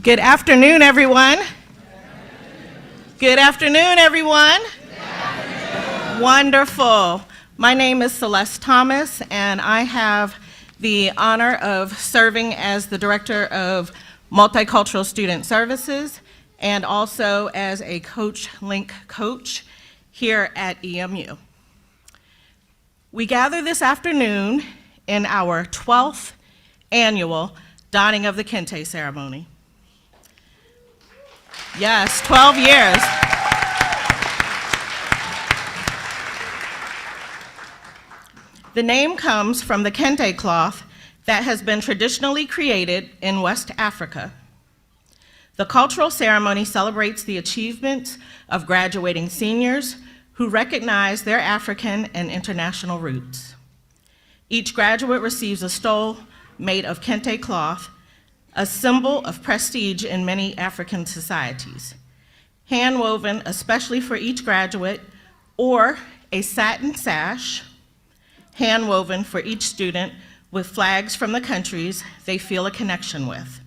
Good afternoon, everyone. Good afternoon, everyone. Wonderful. My name is Celeste Thomas, and I have the honor of serving as the Director of Multicultural Student Services and also as a Coach Link coach here at EMU. We gather this afternoon in our 12th annual donning of the Kente ceremony. Yes, 12 years. The name comes from the Kente cloth that has been traditionally created in West Africa. The cultural ceremony celebrates the achievements of graduating seniors who recognize their African and international roots. Each graduate receives a stole made of Kente cloth, a symbol of prestige in many African societies, hand-woven especially for each graduate, or a satin sash, hand-woven for each student with flags from the countries they feel a connection with.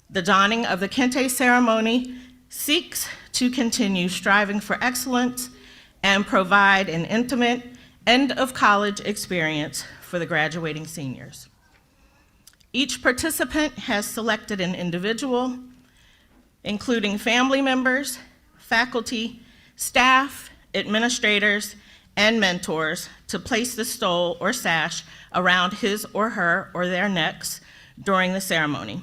The donning of the Kente ceremony seeks to continue striving for excellence and provide an intimate end-of-college experience for the graduating seniors. Each participant has selected an individual, including family members, faculty, staff, administrators, and mentors, to place the stole or sash around his or her or their necks during the ceremony.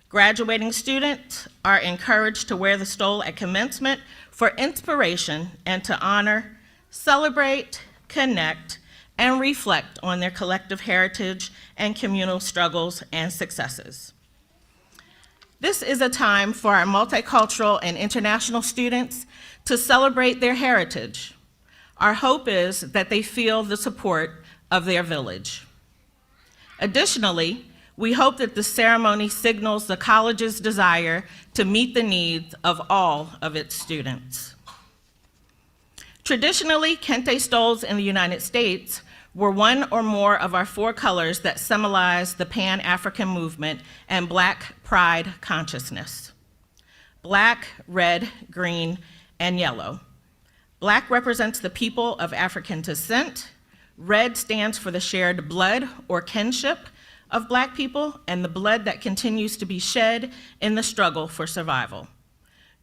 Graduating students are encouraged to wear the stole at commencement for inspiration and to honor, celebrate, connect, and reflect on their collective heritage and communal struggles and successes. This is a time for our multicultural and international students to celebrate their heritage. Our hope is that they feel the support of their village. Additionally, we hope that the ceremony signals the college's desire to meet the needs of all of its students. Traditionally, Kente stoles in the United States were one or more of our 4 colors that symbolize the Pan-African movement and Black pride consciousness: black, red, green, and yellow. Black represents the people of African descent. Red stands for the shared blood or kinship of Black people and the blood that continues to be shed in the struggle for survival.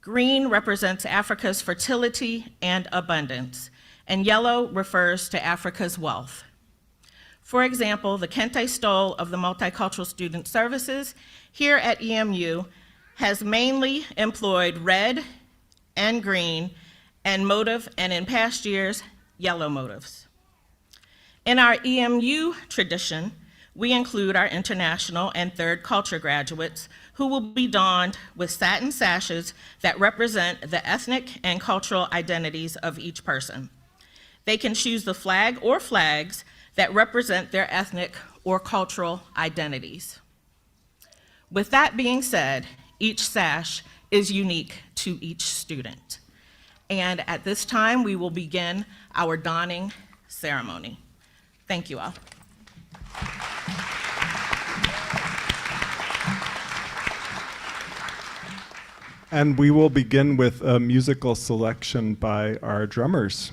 Green represents Africa's fertility and abundance, and yellow refers to Africa's wealth. For example, the Kente stole of the Multicultural Student Services here at EMU has mainly employed red and green and motive, and in past years, yellow motives. In our EMU tradition, we include our international and third culture graduates who will be donned with satin sashes that represent the ethnic and cultural identities of each person. They can choose the flag or flags that represent their ethnic or cultural identities. With that being said, each sash is unique to each student. And at this time, we will begin our donning ceremony. Thank you all. And we will begin with a musical selection by our drummers.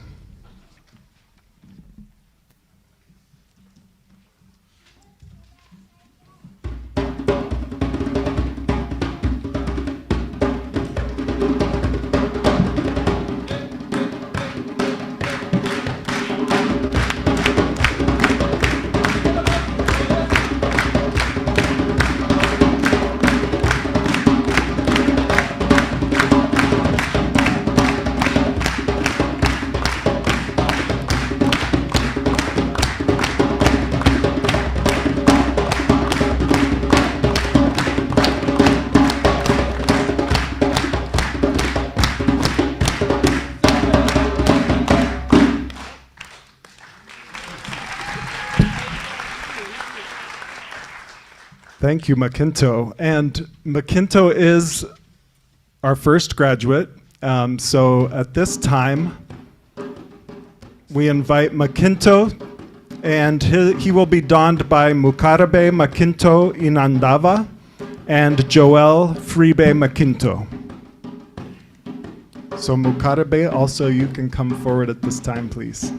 Thank you, Makinto. And Makinto is our first graduate. So at this time, we invite Makinto, and he will be donned by Mukarabe Makinto Inandava, and Joel Fribe Makinto. So Mukarebe, also you can come forward at this time, please.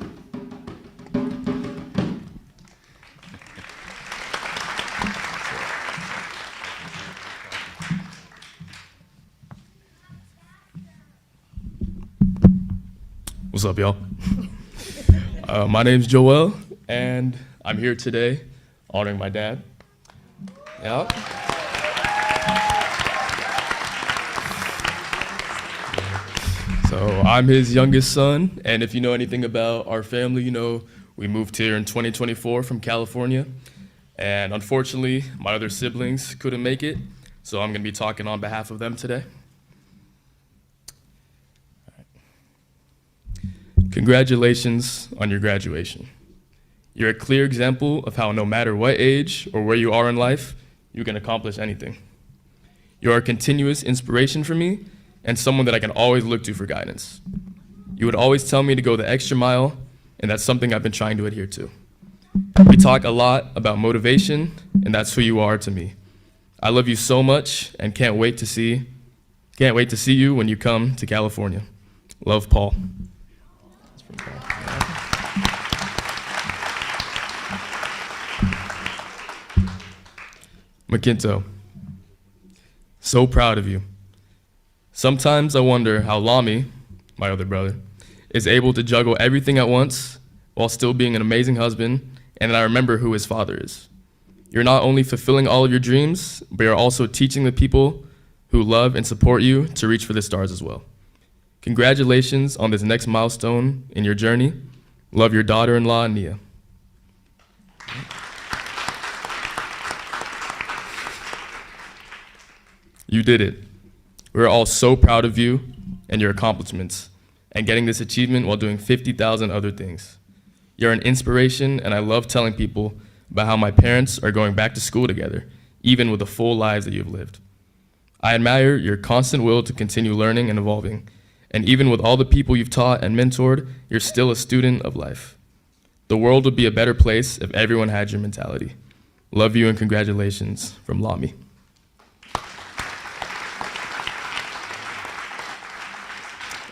What's up, y'all? My name's Joel, and I'm here today honoring my dad. Yeah. So I'm his youngest son, and if you know anything about our family, you know we moved here in 2024 from California, and unfortunately, my other siblings couldn't make it, so I'm gonna be talking on behalf of them today. Congratulations on your graduation. You're a clear example of how no matter what age or where you are in life, you can accomplish anything. You are a continuous inspiration for me and someone that I can always look to for guidance. You would always tell me to go the extra mile, and that's something I've been trying to adhere to. We talk a lot about motivation, and that's who you are to me. I love you so much and can't wait to see you when you come to California. Love, Paul. Makinto, so proud of you. Sometimes I wonder how Lami, my other brother, is able to juggle everything at once while still being an amazing husband, and I remember who his father is. You're not only fulfilling all of your dreams, but you're also teaching the people who love and support you to reach for the stars as well. Congratulations on this next milestone in your journey. Love, your daughter-in-law, Nia. You did it. We're all so proud of you and your accomplishments and getting this achievement while doing 50,000 other things. You're an inspiration, and I love telling people about how my parents are going back to school together, even with the full lives that you've lived. I admire your constant will to continue learning and evolving, and even with all the people you've taught and mentored, you're still a student of life. The world would be a better place if everyone had your mentality. Love you and congratulations from Lami.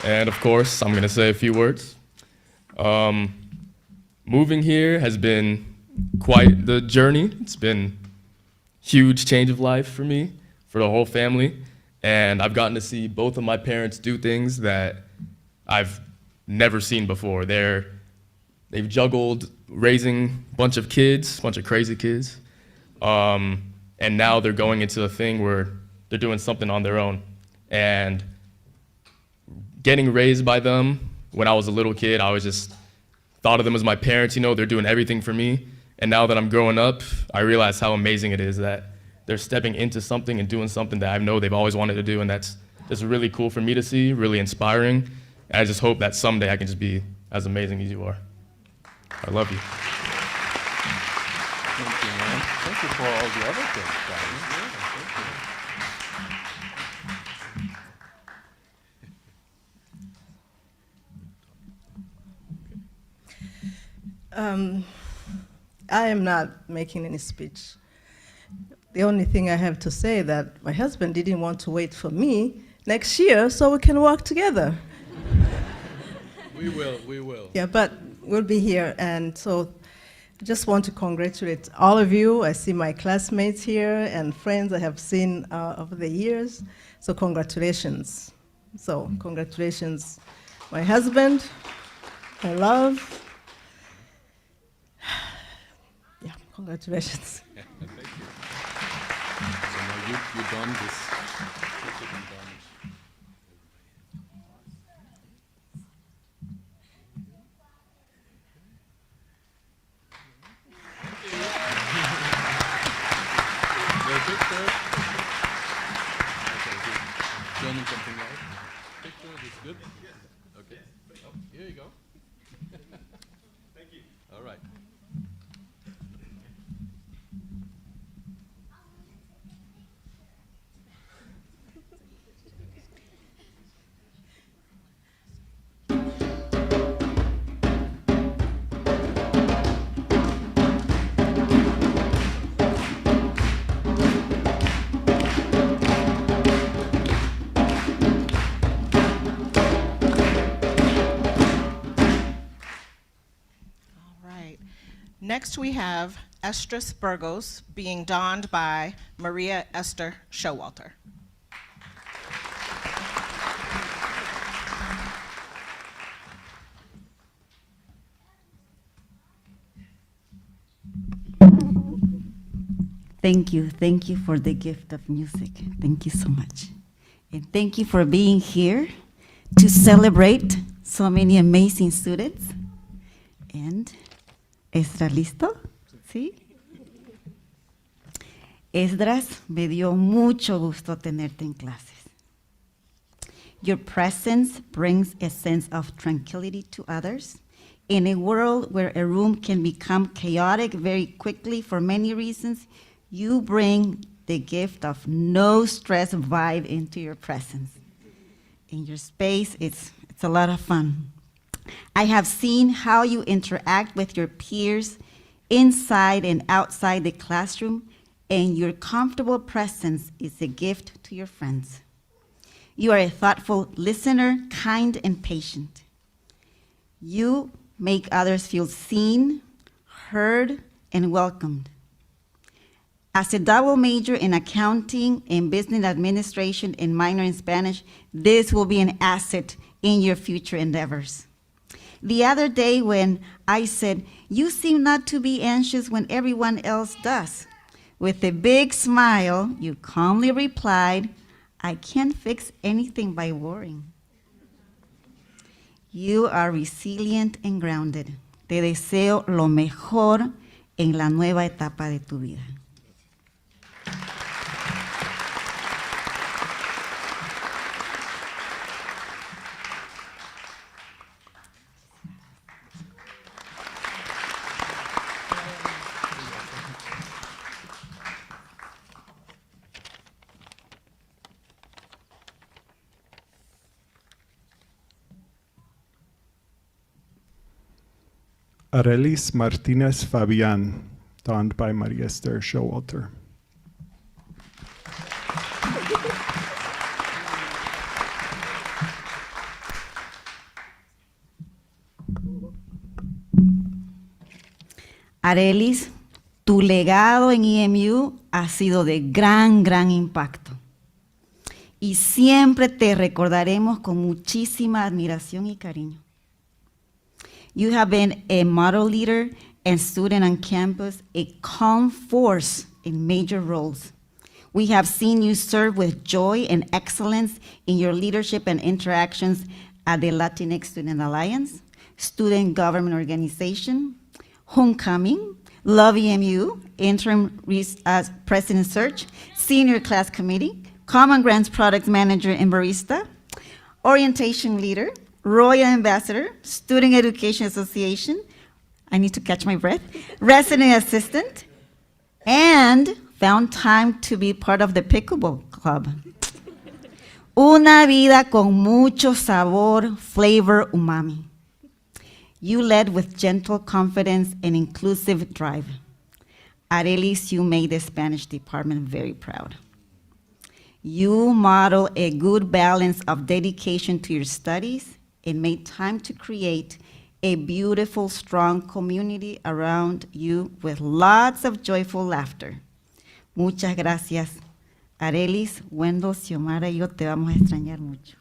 And of course, I'm gonna say a few words. Moving here has been quite the journey. It's been a huge change of life for me, for the whole family. And I've gotten to see both of my parents do things that I've never seen before. They've juggled raising a bunch of kids, a bunch of crazy kids. And now they're going into a thing where they're doing something on their own. And getting raised by them when I was a little kid, I always just thought of them as my parents, you know, they're doing everything for me. And now that I'm growing up, I realize how amazing it is that they're stepping into something and doing something that I know they've always wanted to do, and that's just really cool for me to see, really inspiring. And I just hope that someday I can just be as amazing as you are. I love you. Thank you, man. Thank you for all the other things, guys. I am not making any speech. The only thing I have to say that my husband didn't want to wait for me next year so we can work together. We will. Yeah, but we'll be here, and so I just want to congratulate all of you. I see my classmates here and friends I have seen over the years, so congratulations. So congratulations, my husband, my love. Yeah, congratulations. Thank you. So now you've done this. Filming something else? Picture is good? Okay. Oh, here you go. Thank you. All right. Next, we have Estrus Burgos being donned by Maria Esther Showalter. Thank you for the gift of music. Thank you so much. And thank you for being here to celebrate so many amazing students. And, ¿estás listo? ¿Sí? Esdras, me dio mucho gusto tenerte en clases. Your presence brings a sense of tranquility to others. In a world where a room can become chaotic very quickly for many reasons, you bring the gift of no stress vibe into your presence. In your space, it's a lot of fun. I have seen how you interact with your peers inside and outside the classroom, and your comfortable presence is a gift to your friends. You are a thoughtful listener, kind and patient. You make others feel seen, heard, and welcomed. As a double major in accounting and business administration and minor in Spanish, this will be an asset in your future endeavors. The other day when I said, "You seem not to be anxious when everyone else does," with a big smile, you calmly replied, "I can't fix anything by worrying." You are resilient and grounded. Te deseo lo mejor en la nueva etapa de tu vida. Arelis Martinez Fabian, donned by Maria Esther Showalter. Arelis, tu legado en EMU ha sido de gran impacto. Y siempre te recordaremos con muchísima admiración y cariño. You have been a model leader and student on campus, a calm force in major roles. We have seen you serve with joy and excellence in your leadership and interactions at the Latinx Student Alliance, Student Government Organization, Homecoming, Love EMU, Interim President Search, Senior Class Committee, Common Grants Products Manager and Barista, Orientation Leader, Royal Ambassador, Student Education Association, I need to catch my breath, Resident Assistant, and found time to be part of the Pickleball Club. Una vida con mucho sabor, flavor, umami. You led with gentle confidence and inclusive drive. Arelis, you made the Spanish department very proud. You model a good balance of dedication to your studies and made time to create a beautiful, strong community around you with lots of joyful laughter. Muchas gracias. Arelis, Wendell, Xiomara y yo te vamos a extrañar mucho.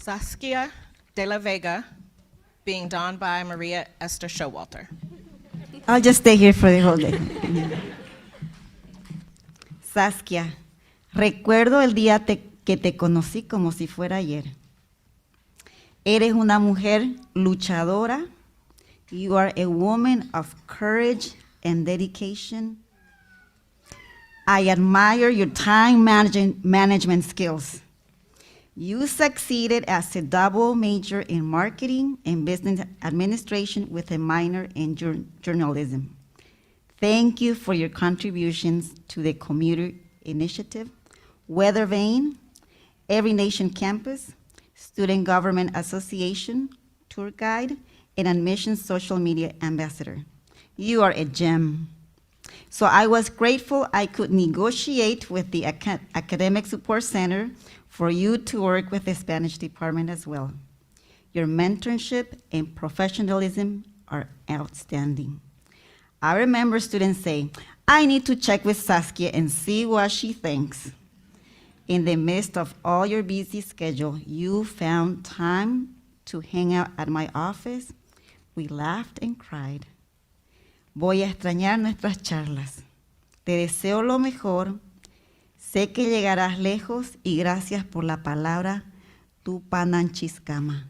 Saskia de la Vega being donned by Maria Esther Showalter. I'll just stay here for the whole day. Saskia, recuerdo el día que te conocí como si fuera ayer. Eres una mujer luchadora. You are a woman of courage and dedication. I admire your time management skills. You succeeded as a double major in marketing and business administration with a minor in journalism. Thank you for your contributions to the Commuter Initiative, Weather Vane, Every Nation Campus, Student Government Association, Tour Guide, and admissions social media ambassador. You are a gem. So I was grateful I could negotiate with the Academic Support Center for you to work with the Spanish department as well. Your mentorship and professionalism are outstanding. I remember students saying, I need to check with Saskia and see what she thinks. In the midst of all your busy schedule, you found time to hang out at my office. We laughed and cried. Voy a extrañar nuestras charlas. Te deseo lo mejor. Sé que llegarás lejos y gracias por la palabra Tupananchiscama.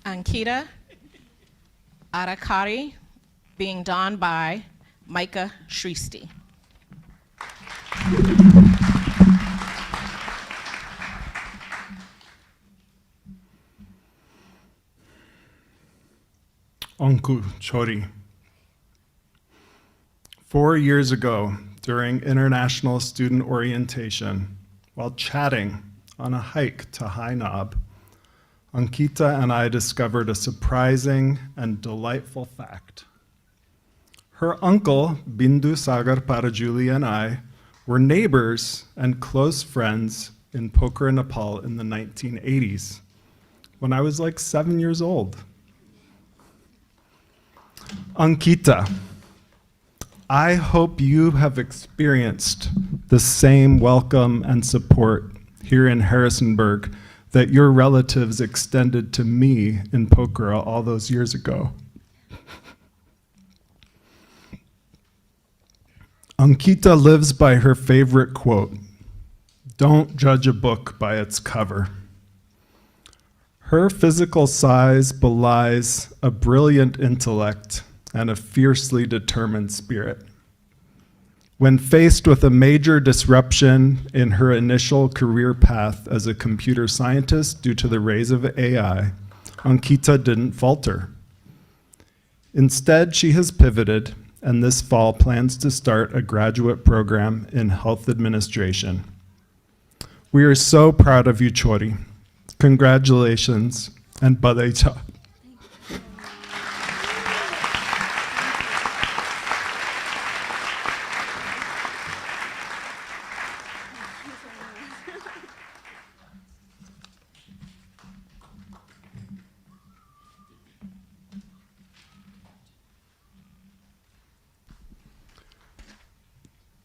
Ankita Arakari, being donned by Micah Shristi. Onku Chori. 4 years ago, during International Student Orientation, while chatting on a hike to High Knob, Ankita and I discovered a surprising and delightful fact. Her uncle, Bindu Sagar Parajuli, and I were neighbors and close friends in Pokhara, Nepal in the 1980s, when I was like 7 years old. Ankita, I hope you have experienced the same welcome and support here in Harrisonburg that your relatives extended to me in Pokhara all those years ago. Ankita lives by her favorite quote, "Don't judge a book by its cover." Her physical size belies a brilliant intellect and a fiercely determined spirit. When faced with a major disruption in her initial career path as a computer scientist due to the rise of AI, Ankita didn't falter. Instead, she has pivoted and this fall plans to start a graduate program in health administration. We are so proud of you, Chori. Congratulations and badai cha.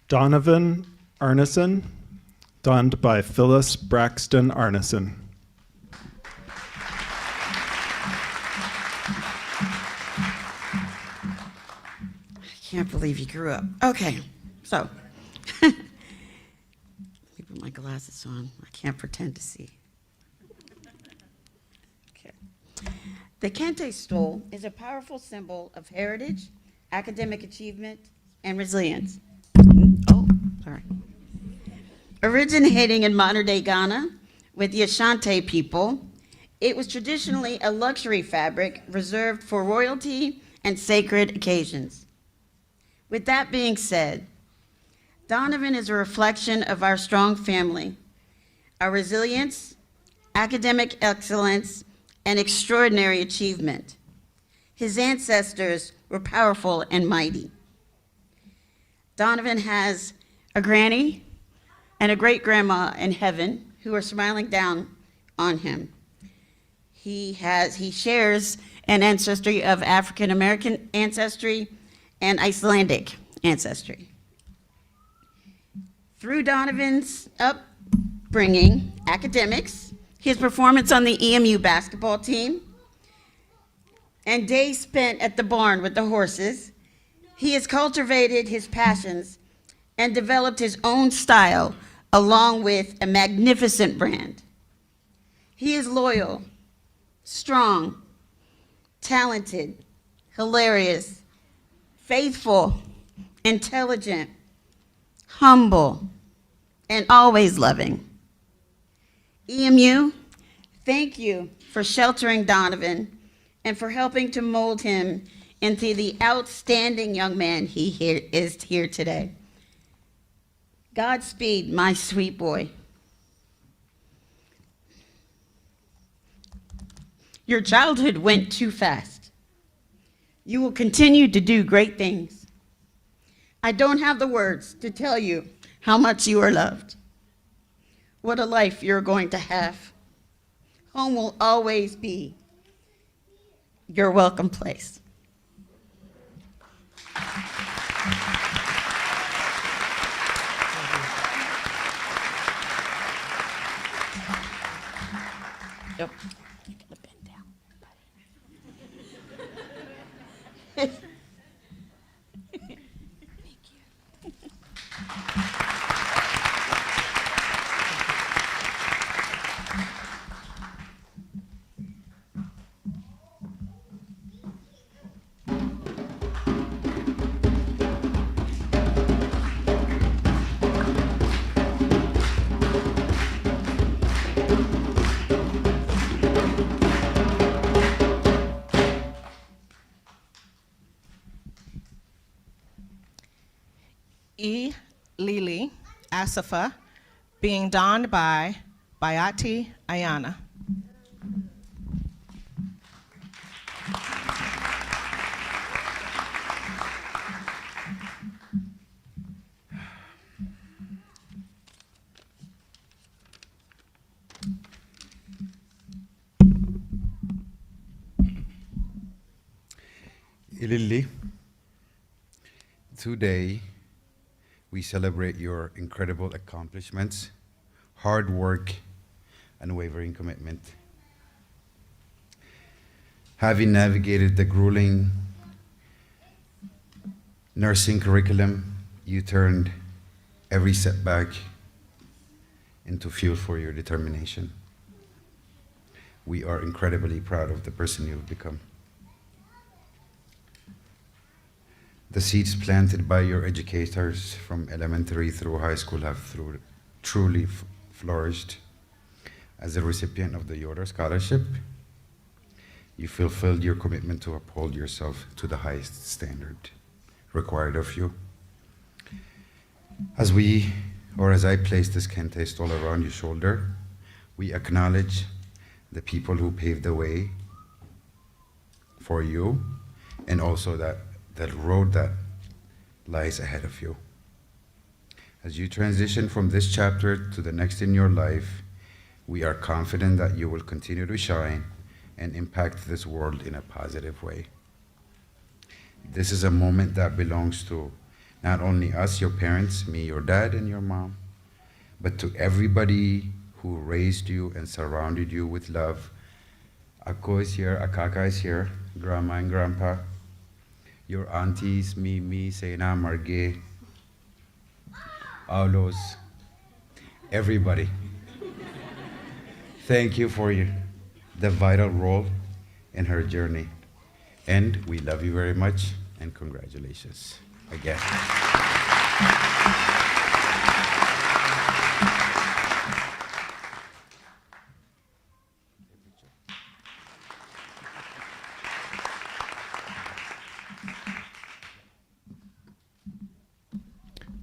Donovan Arneson, donned by Phyllis Braxton Arneson. I can't believe you grew up. Okay, so let me put my glasses on. I can't pretend to see. Okay. The Kente stool is a powerful symbol of heritage, academic achievement, and resilience. Oh, sorry. Originating in modern-day Ghana with the Ashanti people, it was traditionally a luxury fabric reserved for royalty and sacred occasions. With that being said, Donovan is a reflection of our strong family, our resilience, academic excellence, and extraordinary achievement. His ancestors were powerful and mighty. Donovan has a granny and a great-grandma in heaven who are smiling down on him. He shares an ancestry of African-American ancestry and Icelandic ancestry. Through Donovan's upbringing, academics, his performance on the EMU basketball team, and days spent at the barn with the horses, he has cultivated his passions and developed his own style along with a magnificent brand. He is loyal, strong, talented, hilarious, faithful, intelligent, humble, and always loving. EMU, thank you for sheltering Donovan and for helping to mold him into the outstanding young man he is here today. Godspeed, my sweet boy. Your childhood went too fast. You will continue to do great things. I don't have the words to tell you how much you are loved. What a life you're going to have. Home will always be your welcome place. Yep. You gotta bend down, buddy. E. Lili Asifa, being donned by Bayati Ayana. Ilili, today we celebrate your incredible accomplishments, hard work, unwavering commitment. Having navigated the grueling nursing curriculum, you turned every setback into fuel for your determination. We are incredibly proud of the person you've become. The seeds planted by your educators from elementary through high school have truly flourished. As a recipient of the Yoder Scholarship, you fulfilled your commitment to uphold yourself to the highest standard required of you. As I place this Kente stole around your shoulder, we acknowledge the people who paved the way for you, and also that road that lies ahead of you. As you transition from this chapter to the next in your life, we are confident that you will continue to shine and impact this world in a positive way. This is a moment that belongs to not only us, your parents, me, your dad, and your mom, but to everybody who raised you and surrounded you with love. Ako is here, Akaka is here, Grandma and Grandpa, your aunties, Mimi, Sena, Marge, Aulos, everybody. Thank you for the vital role in her journey. And we love you very much, and congratulations again.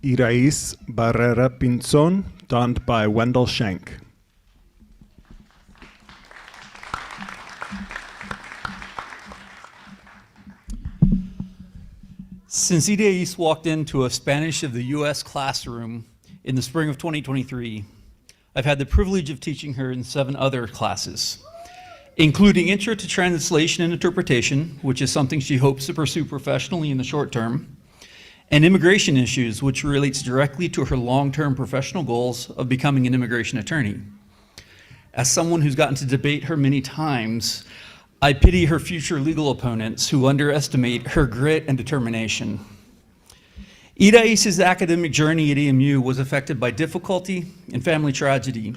Irais Barrera Pinzon, donned by Wendell Schenk. Since Irais walked into a Spanish of the U.S. classroom in the spring of 2023, I've had the privilege of teaching her in 7 other classes, including Intro to Translation and Interpretation, which is something she hopes to pursue professionally in the short term, and Immigration Issues, which relates directly to her long-term professional goals of becoming an immigration attorney. As someone who's gotten to debate her many times, I pity her future legal opponents who underestimate her grit and determination. Irais' academic journey at EMU was affected by difficulty and family tragedy,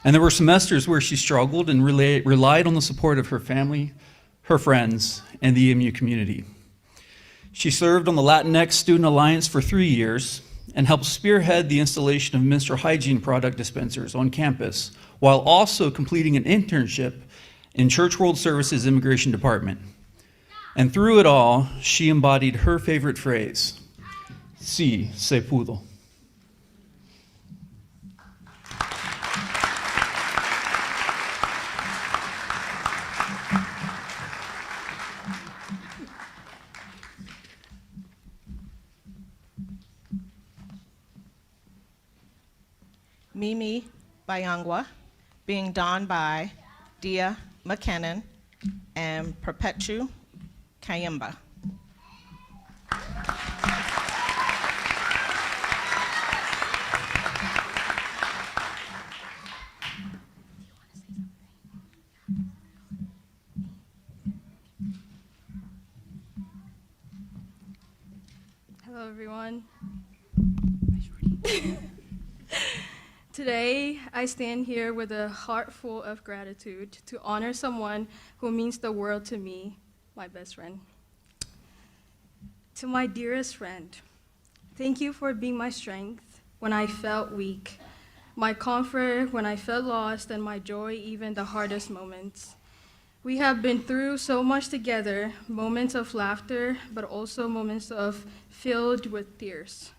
and there were semesters where she struggled and relied on the support of her family, her friends, and the EMU community. She served on the Latinx Student Alliance for 3 years and helped spearhead the installation of menstrual hygiene product dispensers on campus, while also completing an internship in Church World Services Immigration Department. And through it all, she embodied her favorite phrase, "Sí, se pudo." Mimi Bayangwa, being donned by Dia McKinnon and Perpetu Kayemba. Hello, everyone. Today, I stand here with a heart full of gratitude to honor someone who means the world to me, my best friend. To my dearest friend, thank you for being my strength when I felt weak, my comfort when I felt lost, and my joy even the hardest moments. We have been through so much together, moments of laughter, but also moments of filled with tears.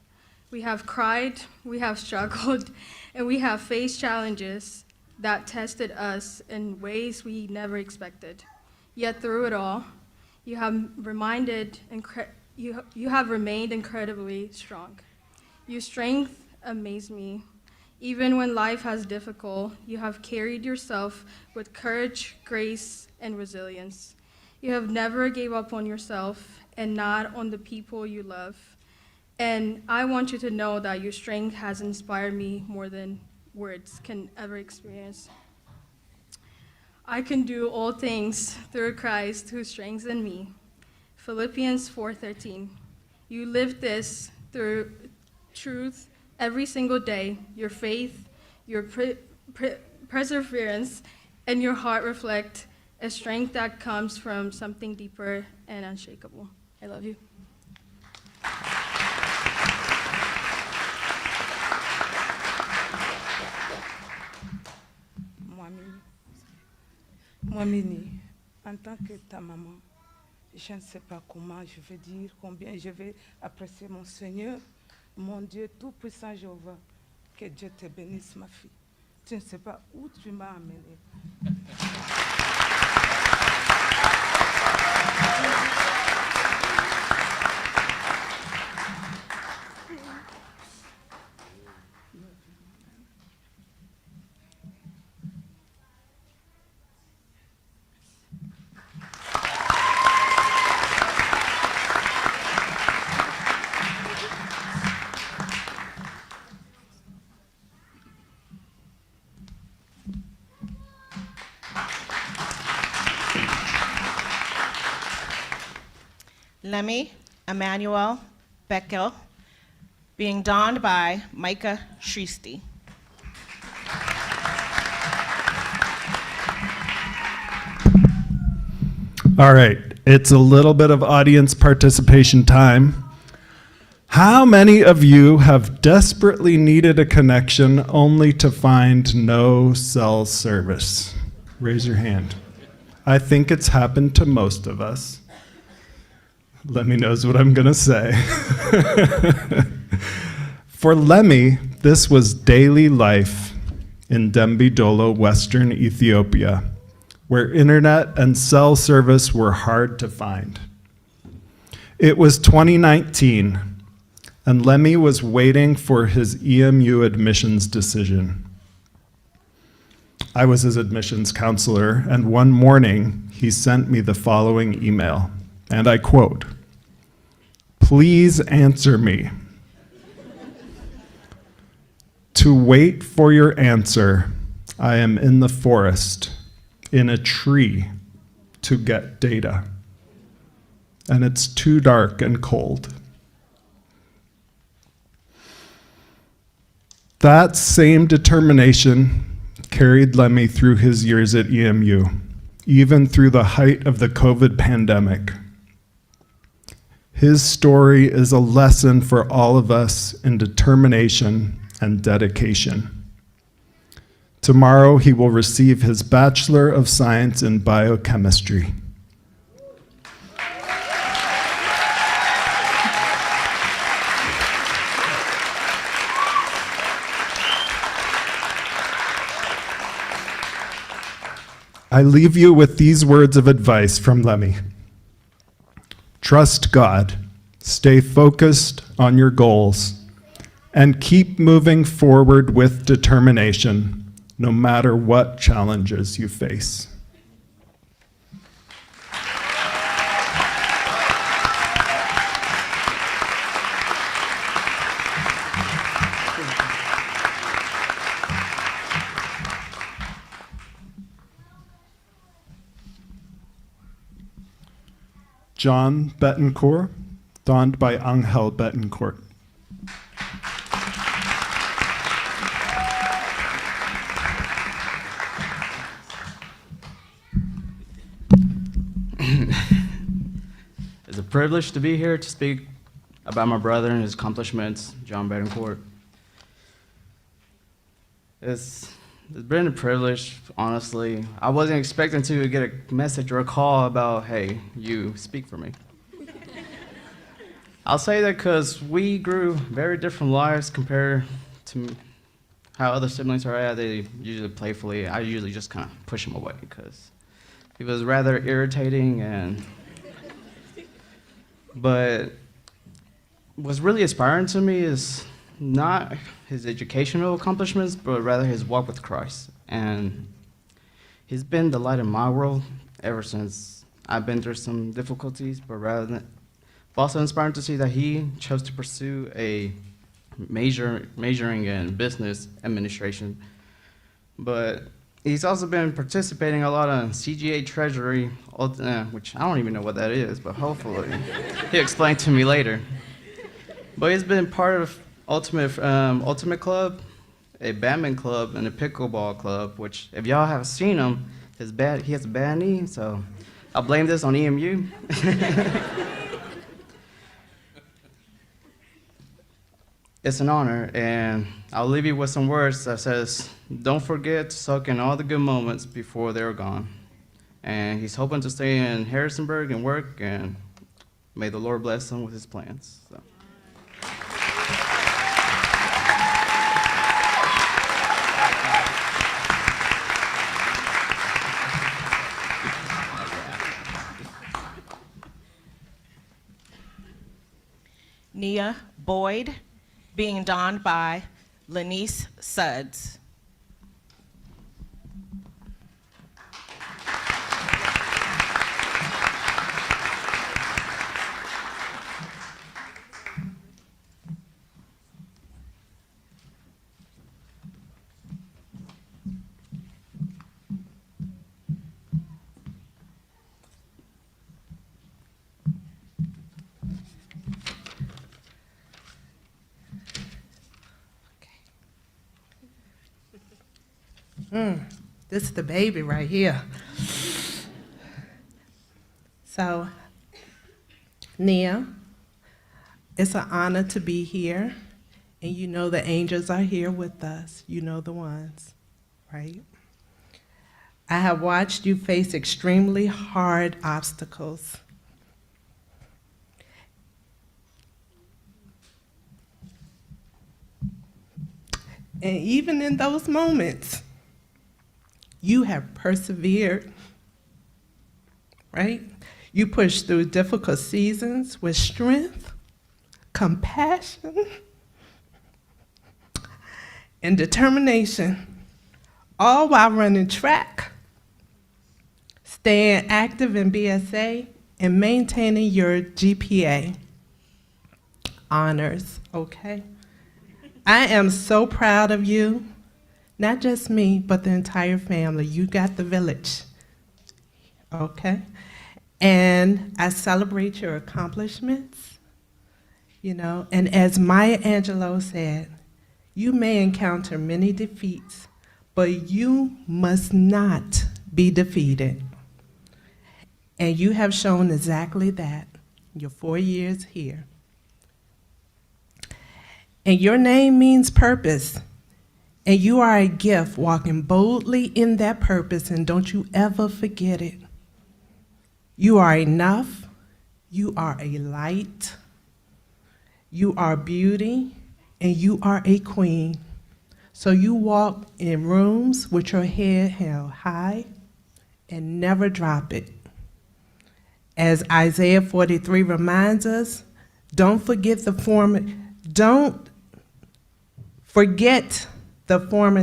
We have cried, we have struggled, and we have faced challenges that tested us in ways we never expected. Yet through it all, you have remained incredibly strong. Your strength amazed me. Even when life has difficult, you have carried yourself with courage, grace, and resilience. You have never gave up on yourself and not on the people you love. And I want you to know that your strength has inspired me more than words can ever experience. I can do all things through Christ who strengthens me. Philippians 4:13. You live this through truth every single day. Your faith, your perseverance, and your heart reflect a strength that comes from something deeper and unshakable. I love you. Moi, Mini, en tant que ta maman, je ne sais pas comment je vais dire, combien je vais apprécier mon Seigneur, mon Dieu tout-puissant Jéhovah. Que Dieu te bénisse, ma fille. Tu ne sais pas où tu m'as amenée. Lemmy Emmanuel Beckel, being donned by Micah Shristi. All right, it's a little bit of audience participation time. How many of you have desperately needed a connection only to find no cell service? Raise your hand. I think it's happened to most of us. Lemmy knows what I'm gonna say. For Lemmy, this was daily life in Dembi Dolo, Western Ethiopia, where internet and cell service were hard to find. It was 2019, and Lemmy was waiting for his EMU admissions decision. I was his admissions counselor, and one morning he sent me the following email, and I quote, "Please answer me. To wait for your answer, I am in the forest, in a tree, to get data. And it's too dark and cold." That same determination carried Lemmy through his years at EMU, even through the height of the COVID pandemic. His story is a lesson for all of us in determination and dedication. Tomorrow, he will receive his Bachelor of Science in Biochemistry. I leave you with these words of advice from Lemmy. Trust God, stay focused on your goals, and keep moving forward with determination, no matter what challenges you face. John Betancourt, donned by Angel Betancourt. It's a privilege to be here to speak about my brother and his accomplishments, John Betancourt. It's been a privilege, honestly. I wasn't expecting to get a message or a call about, hey, you speak for me. I'll say that because we grew very different lives compared to how other siblings are at. They usually playfully. I usually just kind of push him away because he was rather irritating but what's really inspiring to me is not his educational accomplishments, but rather his walk with Christ. And he's been the light in my world ever since I've been through some difficulties, but also inspiring to see that he chose to pursue a majoring in business administration. But he's also been participating a lot on CGA Treasury, which I don't even know what that is, but hopefully he'll explain to me later. But he's been part of Ultimate Club, a badminton club, and a pickleball club, which if y'all have seen him, he has a bad knee, so I'll blame this on EMU. It's an honor, and I'll leave you with some words that says, don't forget to soak in all the good moments before they're gone. And he's hoping to stay in Harrisonburg and work, and may the Lord bless him with his plans. So. Nia Boyd, being donned by Lenice Suds. This is the baby right here. So, Nia, it's an honor to be here, and you know the angels are here with us. You know the ones, right? I have watched you face extremely hard obstacles. And even in those moments, you have persevered, right? You pushed through difficult seasons with strength, compassion, and determination, all while running track, staying active in BSA, and maintaining your GPA honors, okay? I am so proud of you. Not just me, but the entire family. You got the village, okay? And I celebrate your accomplishments, you know, and as Maya Angelou said, you may encounter many defeats, but you must not be defeated. And you have shown exactly that. your 4 years here. And your name means purpose. And you are a gift walking boldly in that purpose, and don't you ever forget it. You are enough. You are a light. You are beauty, and you are a queen. So you walk in rooms with your head held high and never drop it. As Isaiah 43 reminds us, don't forget the former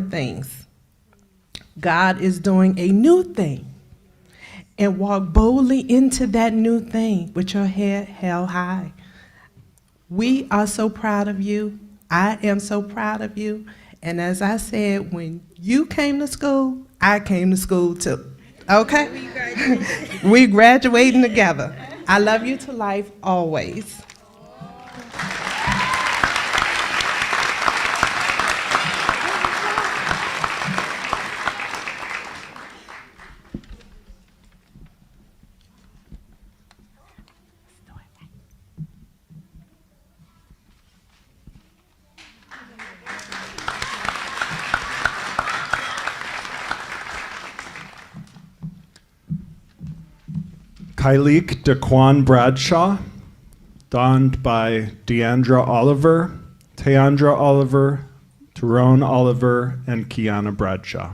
things. God is doing a new thing. And walk boldly into that new thing with your head held high. We are so proud of you. I am so proud of you. And as I said, when you came to school, I came to school too. Okay? We graduating together. I love you to life always. Kyleek Daquan Bradshaw, donned by Deandra Oliver, Tayandra Oliver, Tyrone Oliver, and Kiana Bradshaw.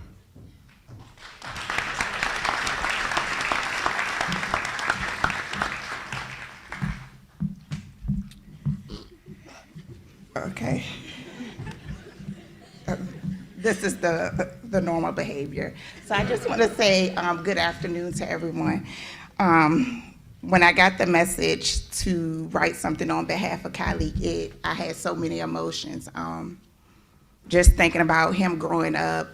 Okay. This is the normal behavior. So I just want to say good afternoon to everyone. When I got the message to write something on behalf of Kyleek, I had so many emotions. Just thinking about him growing up.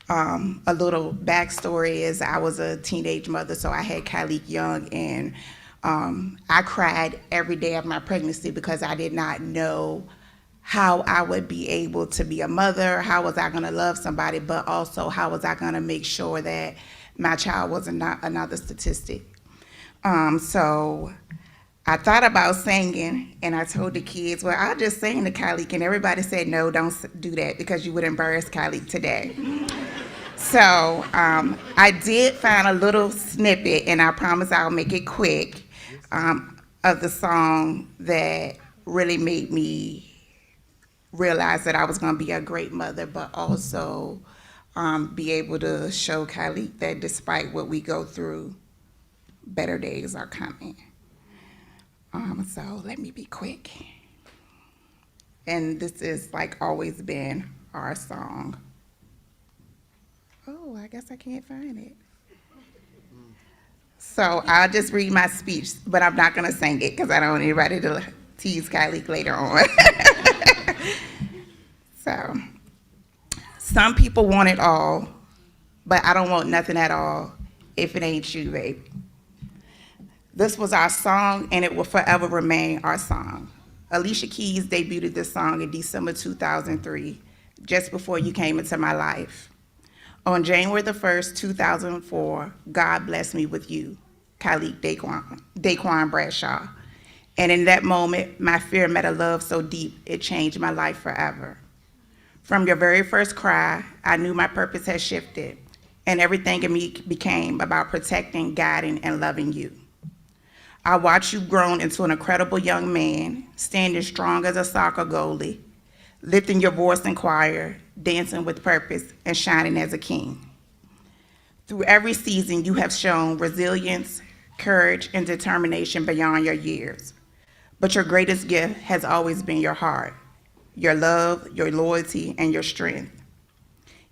A little backstory is I was a teenage mother, so I had Kyleek young, and I cried every day of my pregnancy because I did not know how I would be able to be a mother, how was I gonna love somebody, but also how was I gonna make sure that my child was not another statistic. So I thought about singing, and I told the kids, well, I'll just sing to Kyleek, and everybody said, no, don't do that because you would embarrass Kyleek today. So I did find a little snippet, and I promise I'll make it quick, of the song that really made me realize that I was gonna be a great mother, but also be able to show Kyleek that despite what we go through, better days are coming. So let me be quick. And this is like always been our song. Oh, I guess I can't find it. So I'll just read my speech, but I'm not gonna sing it because I don't want anybody to tease Kyleek later on. So, some people want it all, but I don't want nothing at all if it ain't you, baby. This was our song, and it will forever remain our song. Alicia Keys debuted this song in December 2003, just before you came into my life. On January the 1st, 2004, God blessed me with you, Kyleek Daquan Bradshaw. And in that moment, my fear met a love so deep, it changed my life forever. From your very first cry, I knew my purpose had shifted, and everything in me became about protecting, guiding, and loving you. I watched you grown into an incredible young man, standing strong as a soccer goalie, lifting your voice in choir, dancing with purpose, and shining as a king. Through every season, you have shown resilience, courage, and determination beyond your years. But your greatest gift has always been your heart, your love, your loyalty, and your strength.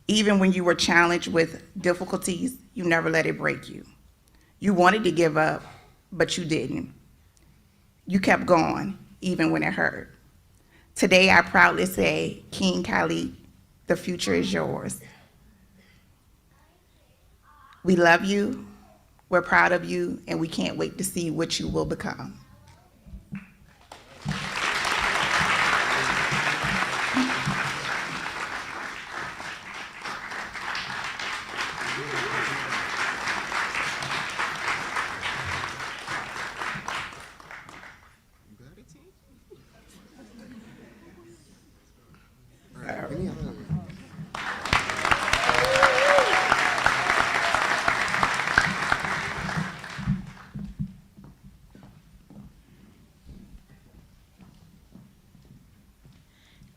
Even when you were challenged with difficulties, you never let it break you. You wanted to give up, but you didn't. You kept going, even when it hurt. Today, I proudly say, King Kyleek, the future is yours. We love you, we're proud of you, and we can't wait to see what you will become.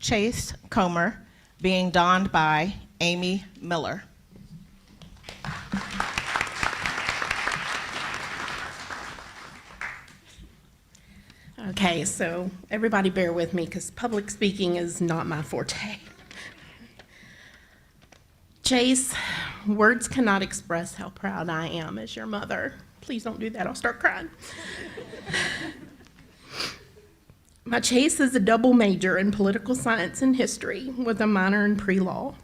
Chase Comer, being donned by Amy Miller. Okay, so everybody bear with me because public speaking is not my forte. Chase, words cannot express how proud I am as your mother. Please don't do that, I'll start crying. My Chase is a double major in political science and history with a minor in pre-law.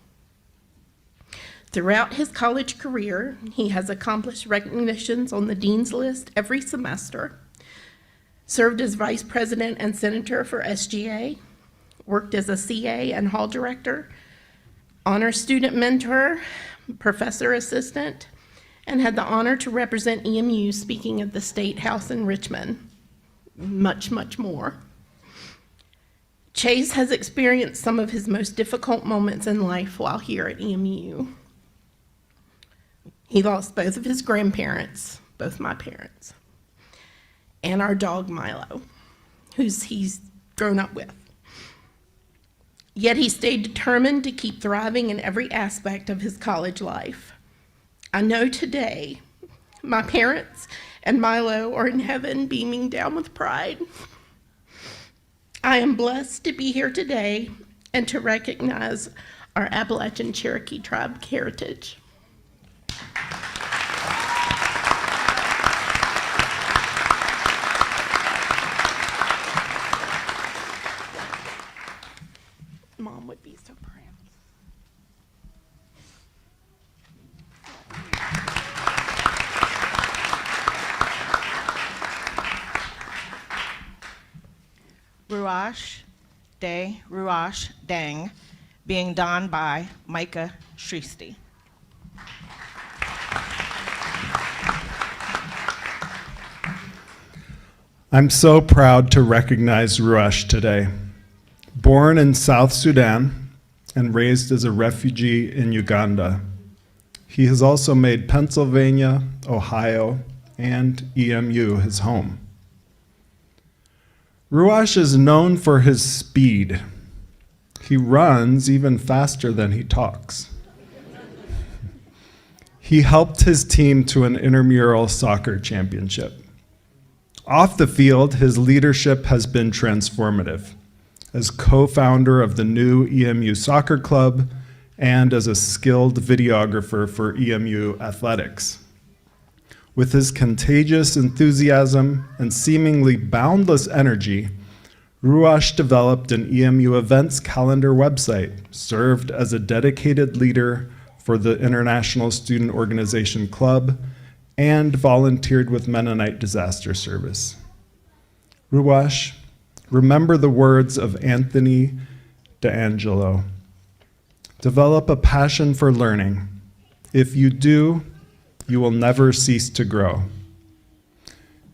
Throughout his college career, he has accomplished recognitions on the Dean's List every semester, served as vice president and senator for SGA, worked as a CA and hall director, honor student mentor, professor assistant, and had the honor to represent EMU speaking at the State House in Richmond. Much, much more. Chase has experienced some of his most difficult moments in life while here at EMU. He lost both of his grandparents, both my parents, and our dog Milo, he's grown up with. Yet he stayed determined to keep thriving in every aspect of his college life. I know today my parents and Milo are in heaven beaming down with pride. I am blessed to be here today and to recognize our Appalachian Cherokee tribe heritage. Mom would be so proud. Ruash De Ruash Dang, being donned by Micah Shristi. I'm so proud to recognize Ruash today. Born in South Sudan and raised as a refugee in Uganda, he has also made Pennsylvania, Ohio, and EMU his home. Ruash is known for his speed. He runs even faster than he talks. He helped his team to an intramural soccer championship. Off the field, his leadership has been transformative as co-founder of the new EMU Soccer Club and as a skilled videographer for EMU athletics. With his contagious enthusiasm and seemingly boundless energy, Ruash developed an EMU events calendar website, served as a dedicated leader for the International Student Organization Club, and volunteered with Mennonite Disaster Service. Ruash, remember the words of Anthony D'Angelo. Develop a passion for learning. If you do, you will never cease to grow.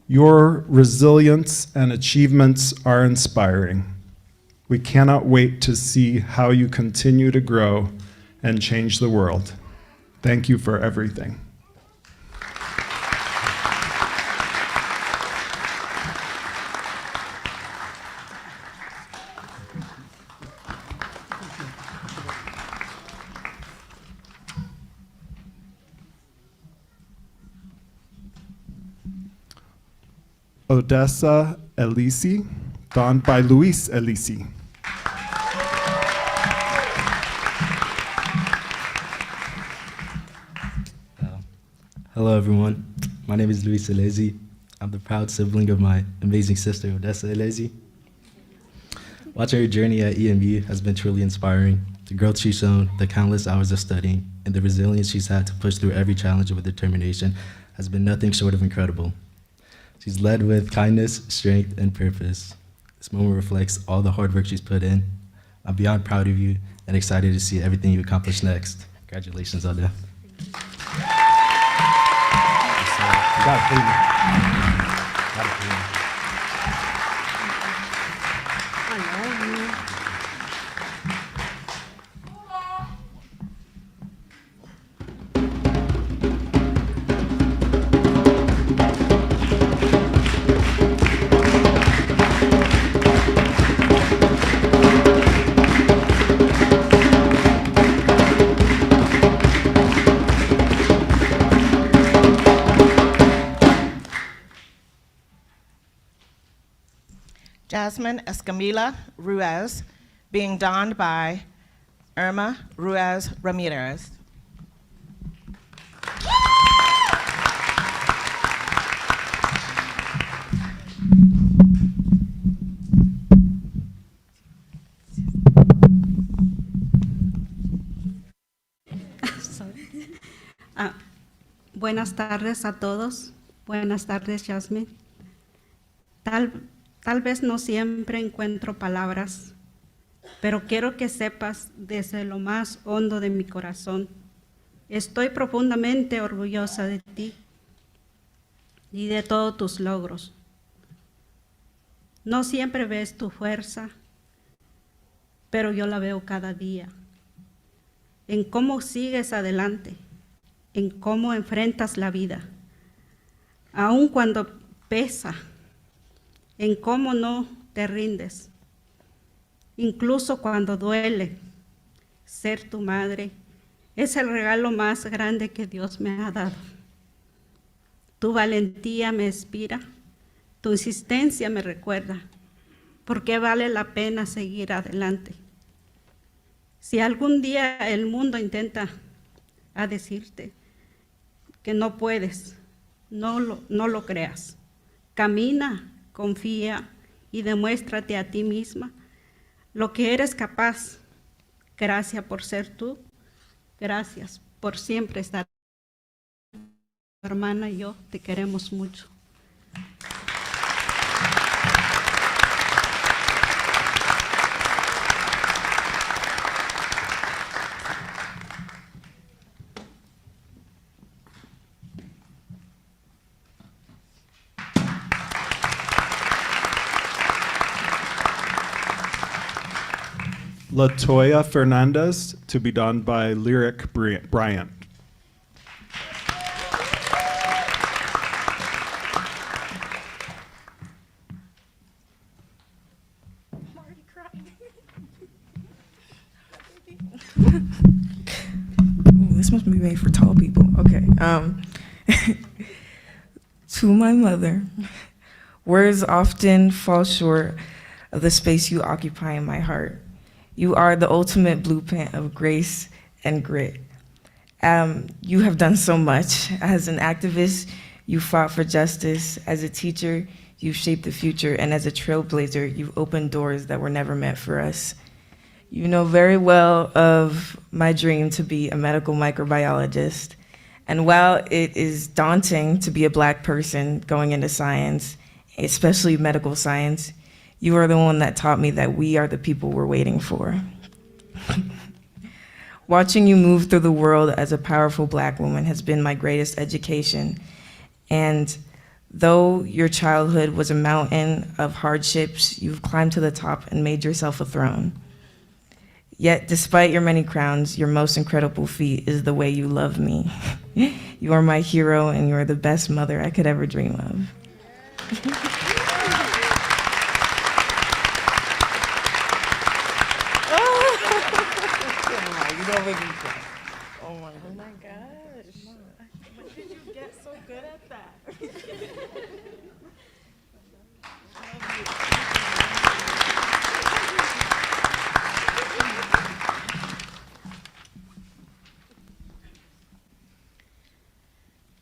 Your resilience and achievements are inspiring. We cannot wait to see how you continue to grow and change the world. Thank you for everything. Odessa Elisi, donned by Luis Elisi. Hello, everyone. My name is Luis Elisi. I'm the proud sibling of my amazing sister, Odessa Elisi. Watching her journey at EMU has been truly inspiring. The growth she's shown, the countless hours of studying, and the resilience she's had to push through every challenge with determination has been nothing short of incredible. She's led with kindness, strength, and purpose. This moment reflects all the hard work she's put in. I'm beyond proud of you and excited to see everything you accomplish next. Congratulations, Odessa. You gotta pay me. Gotta pay me. Jasmine Escamila Ruiz, being donned by Irma Ruiz Ramirez. Buenas tardes a todos. Buenas tardes, Jasmine. Tal vez no siempre encuentro palabras, pero quiero que sepas desde lo más hondo de mi corazón, estoy profundamente orgullosa de ti y de todos tus logros. No siempre ves tu fuerza, pero yo la veo cada día. En cómo sigues adelante, en cómo enfrentas la vida, aun cuando pesa, en cómo no te rindes, incluso cuando duele. Ser tu madre es el regalo más grande que Dios me ha dado. Tu valentía me inspira, tu insistencia me recuerda por qué vale la pena seguir adelante. Si algún día el mundo intenta a decirte que no puedes, no lo creas. Camina, confía y demuéstrate a ti misma lo que eres capaz. Gracias por ser tú, gracias por siempre estar. Tu hermana y yo te queremos mucho. Latoya Fernandez, to be donned by Lyric Bryant. This must be made for tall people. Okay. To my mother, words often fall short of the space you occupy in my heart. You are the ultimate blueprint of grace and grit. You have done so much. As an activist, you fought for justice. As a teacher, you've shaped the future. And as a trailblazer, you've opened doors that were never meant for us. You know very well of my dream to be a medical microbiologist. And while it is daunting to be a Black person going into science, especially medical science, you are the one that taught me that we are the people we're waiting for. Watching you move through the world as a powerful Black woman has been my greatest education. And though your childhood was a mountain of hardships, you've climbed to the top and made yourself a throne. Yet, despite your many crowns, your most incredible feat is the way you love me. You are my hero, and you are the best mother I could ever dream of. Oh my gosh. When did you get so good at that?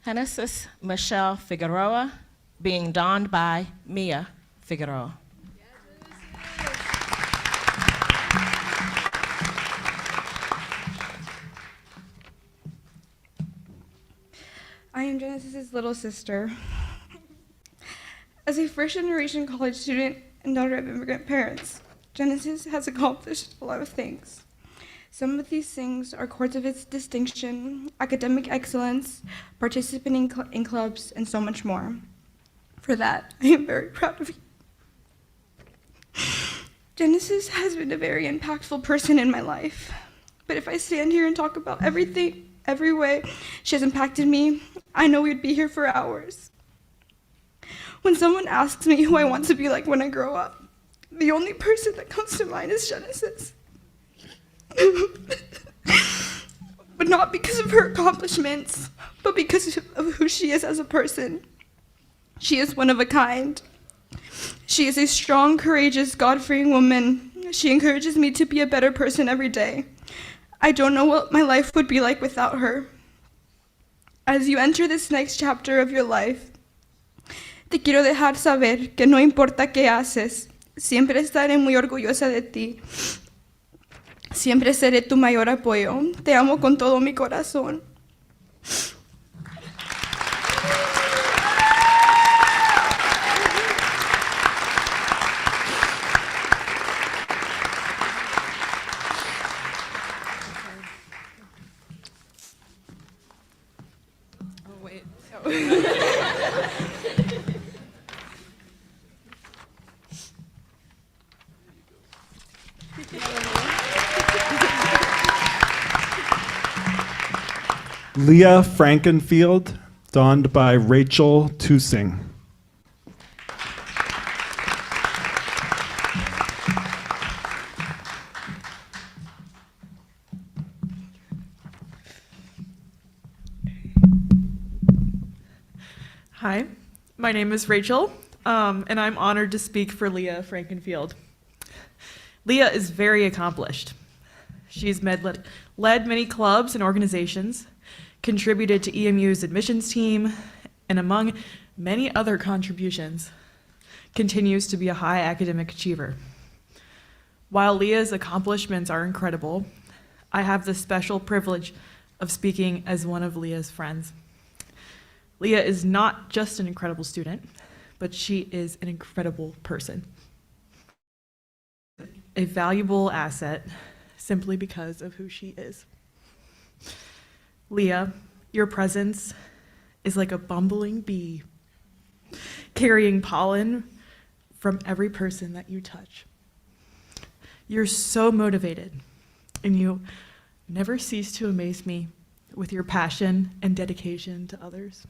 Genesis Michelle Figueroa, being donned by Mia Figueroa. I am Genesis's little sister. As a first-generation college student and daughter of immigrant parents, Genesis has accomplished a lot of things. Some of these things are cords of its distinction, academic excellence, participating in clubs, and so much more. For that, I am very proud of you. Genesis has been a very impactful person in my life, but if I stand here and talk about everything, every way she has impacted me, I know we'd be here for hours. When someone asks me who I want to be like when I grow up, the only person that comes to mind is Genesis. But not because of her accomplishments, but because of who she is as a person. She is one of a kind. She is a strong, courageous, God-fearing woman. She encourages me to be a better person every day. I don't know what my life would be like without her. As you enter this next chapter of your life, te quiero dejar saber que no importa qué haces, siempre estaré muy orgullosa de ti. Siempre seré tu mayor apoyo. Te amo con todo mi corazón. Oh, wait. Leah Frankenfield, donned by Rachel Tusing. Hi, my name is Rachel, and I'm honored to speak for Leah Frankenfield. Leah is very accomplished. She's led many clubs and organizations, contributed to EMU's admissions team, and among many other contributions, continues to be a high academic achiever. While Leah's accomplishments are incredible, I have the special privilege of speaking as one of Leah's friends. Leah is not just an incredible student, but she is an incredible person. A valuable asset simply because of who she is. Leah, your presence is like a bumbling bee, carrying pollen from every person that you touch. You're so motivated, and you never cease to amaze me with your passion and dedication to others.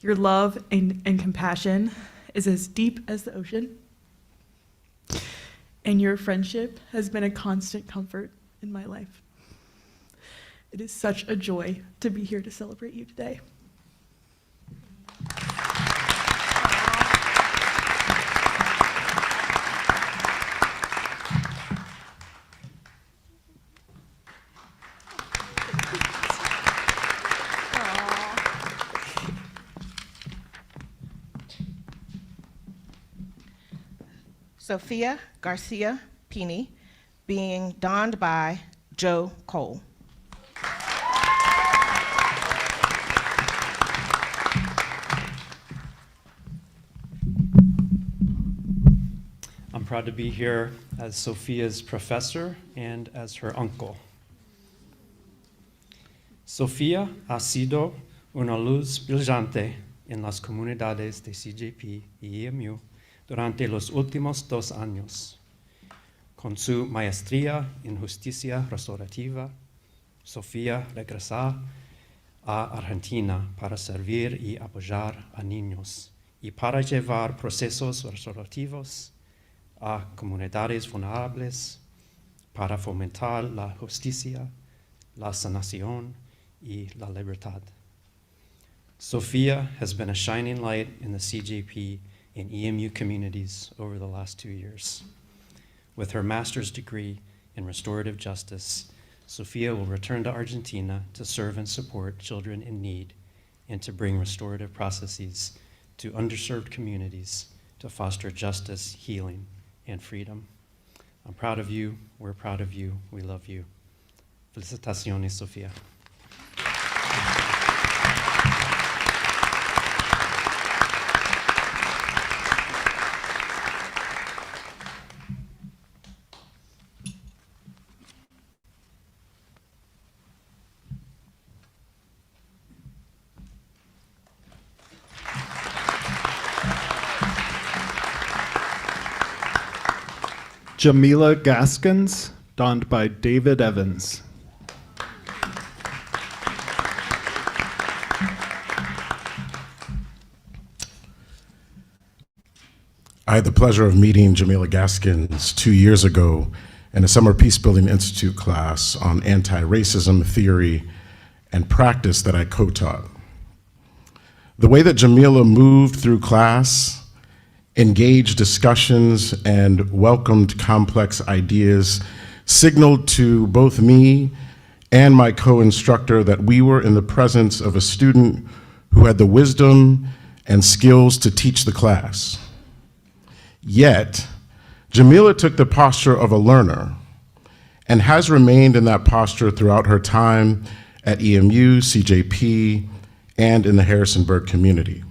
Your love and compassion is as deep as the ocean, and your friendship has been a constant comfort in my life. It is such a joy to be here to celebrate you today. Sophia Garcia Pini, being donned by Joe Cole. I'm proud to be here as Sophia's professor and as her uncle. Sofía ha sido una luz brillante en las comunidades de CJP y EMU durante los últimos 2 años. Con su maestría en justicia restaurativa, Sofía regresa a Argentina para servir y apoyar a niños y para llevar procesos restaurativos a comunidades vulnerables, para fomentar la justicia, la sanación y la libertad. Sofía has been a shining light in the CJP and EMU communities over the last 2 years. With her master's degree in restorative justice, Sofía will return to Argentina to serve and support children in need and to bring restorative processes to underserved communities to foster justice, healing, and freedom. I'm proud of you, we're proud of you, we love you. Felicitaciones, Sofía. Jamila Gaskins, donned by David Evans. I had the pleasure of meeting Jamila Gaskins 2 years ago in a summer Peacebuilding Institute class on anti-racism theory and practice that I co-taught. The way that Jamila moved through class engaged discussions, and welcomed complex ideas, signaled to both me and my co-instructor that we were in the presence of a student who had the wisdom and skills to teach the class. Yet, Jamila took the posture of a learner and has remained in that posture throughout her time at EMU, CJP, and in the Harrisonburg community.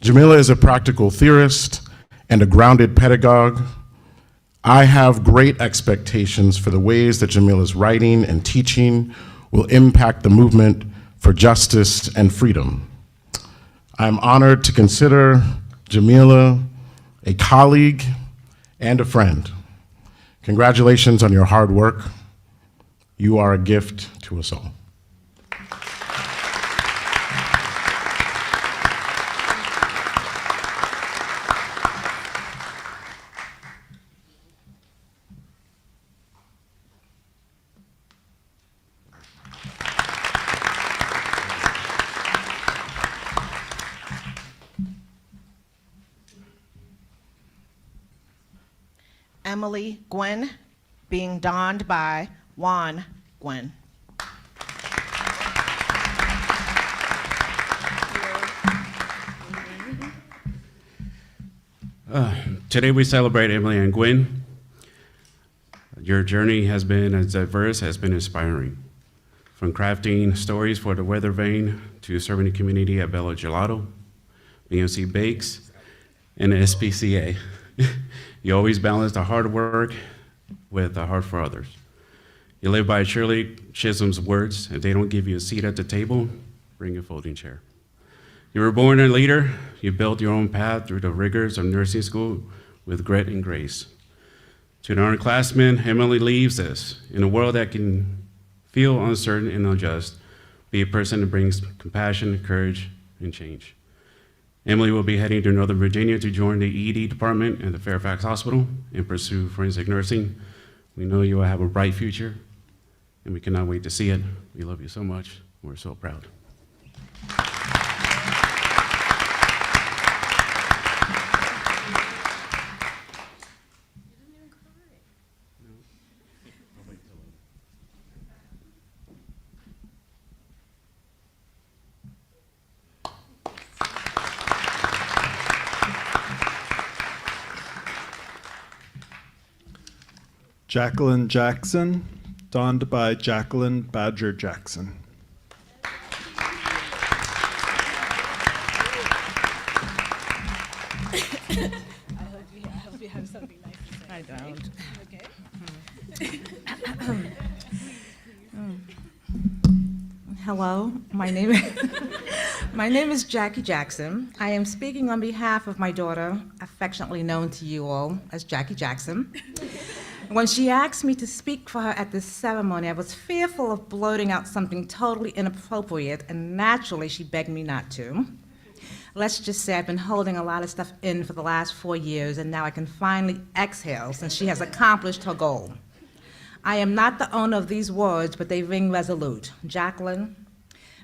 Jamila is a practical theorist and a grounded pedagogue. I have great expectations for the ways that Jamila's writing and teaching will impact the movement for justice and freedom. I'm honored to consider Jamila a colleague and a friend. Congratulations on your hard work. You are a gift to us all. Emily Gwen, being donned by Juan Gwen. Today we celebrate Emily and Gwen. Your journey has been as diverse, has been inspiring. From crafting stories for the Weather Vane to serving the community at Bella Gelato, BMC Bakes, and the SPCA. You always balance the hard work with the heart for others. You live by Shirley Chisholm's words: if they don't give you a seat at the table, bring a folding chair. You were born a leader. You built your own path through the rigors of nursing school with grit and grace. To the underclassmen, Emily leaves us in a world that can feel uncertain and unjust. Be a person that brings compassion, courage, and change. Emily will be heading to Northern Virginia to join the ED department at the Fairfax Hospital and pursue forensic nursing. We know you will have a bright future, and we cannot wait to see it. We love you so much. We're so proud. Jacqueline Jackson, donned by Jacqueline Badger Jackson. I hope you have something nice to say. I don't. Okay. Hello, my name is Jackie Jackson. I am speaking on behalf of my daughter, affectionately known to you all as Jackie Jackson. When she asked me to speak for her at this ceremony, I was fearful of blurting out something totally inappropriate, and naturally she begged me not to. Let's just say I've been holding a lot of stuff in for the last 4 years, and now I can finally exhale since she has accomplished her goal. I am not the owner of these words, but they ring resolute. Jacqueline,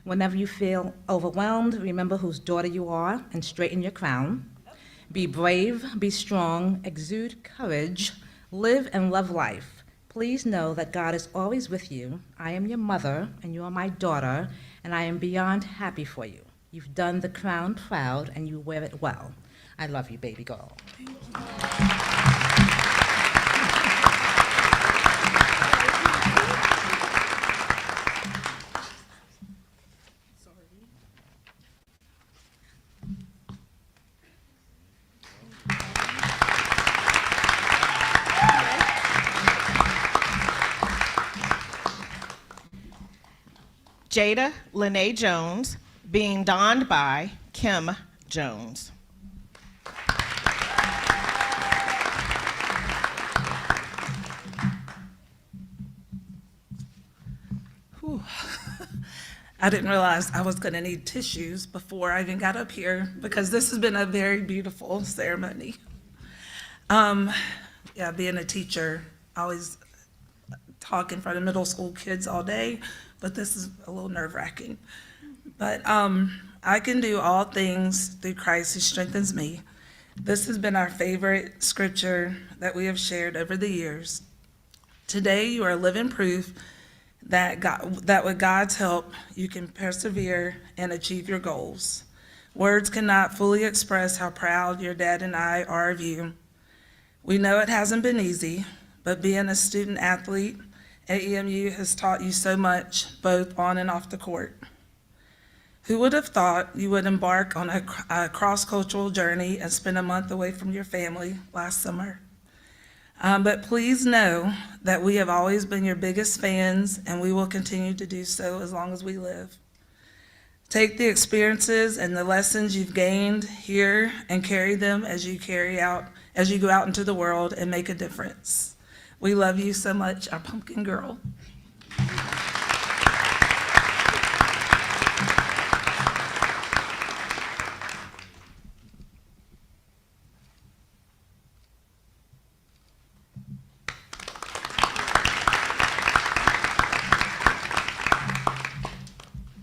whenever you feel overwhelmed, remember whose daughter you are and straighten your crown. Be brave, be strong, exude courage, live and love life. Please know that God is always with you. I am your mother, and you are my daughter, and I am beyond happy for you. You've done the crown proud, and you wear it well. I love you, baby girl. Thank you. Jada Lene Jones, being donned by Kim Jones. Whew. I didn't realize I was going to need tissues before I even got up here, because this has been a very beautiful ceremony. Yeah, being a teacher, I always talk in front of middle school kids all day, but this is a little nerve-wracking. But I can do all things through Christ who strengthens me. This has been our favorite scripture that we have shared over the years. Today, you are living proof that with God's help, you can persevere and achieve your goals. Words cannot fully express how proud your dad and I are of you. We know it hasn't been easy, but being a student athlete at EMU has taught you so much, both on and off the court. Who would have thought you would embark on a cross-cultural journey and spend a month away from your family last summer? But please know that we have always been your biggest fans, and we will continue to do so as long as we live. Take the experiences and the lessons you've gained here and carry them as you go out into the world and make a difference. We love you so much, our pumpkin girl.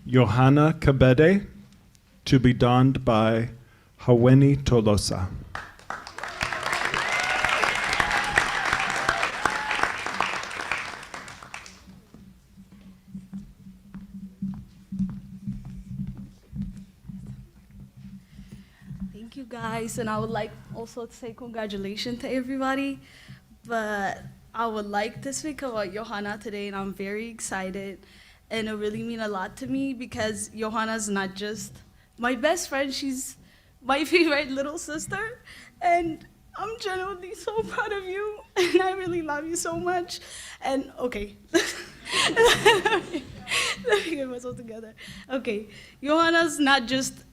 Johanna Kabede, to be donned by Haweni Tolosa. Thank you guys, and I would like also to say congratulations to everybody, but I would like to speak about Johanna today, and I'm very excited, and it really means a lot to me because Johanna's not just my best friend, she's my favorite little sister, and I'm genuinely so proud of you, and I really love you so much, and okay. Let me get myself together. Okay, Johanna's not just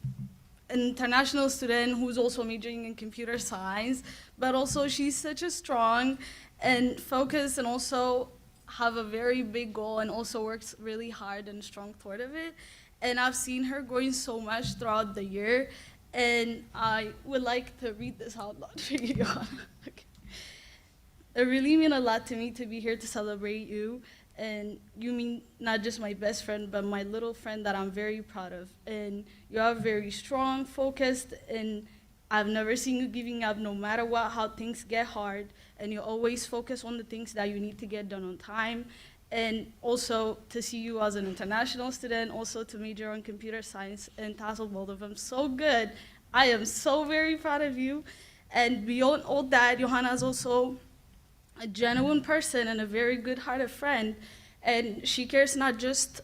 an international student who's also majoring in computer science, but also she's such a strong and focused and also have a very big goal and also works really hard and strong toward of it. And I've seen her growing so much throughout the year, and I would like to read this out loud for you, Johanna. Okay. It really means a lot to me to be here to celebrate you. And you mean not just my best friend, but my little friend that I'm very proud of. And you are very strong, focused, and I've never seen you giving up no matter what, how things get hard. And you always focus on the things that you need to get done on time. And also to see you as an international student, also to major on computer science and tassel both of them so good. I am so very proud of you. And beyond all that, Johanna is also a genuine person and a very good-hearted friend, and she cares not just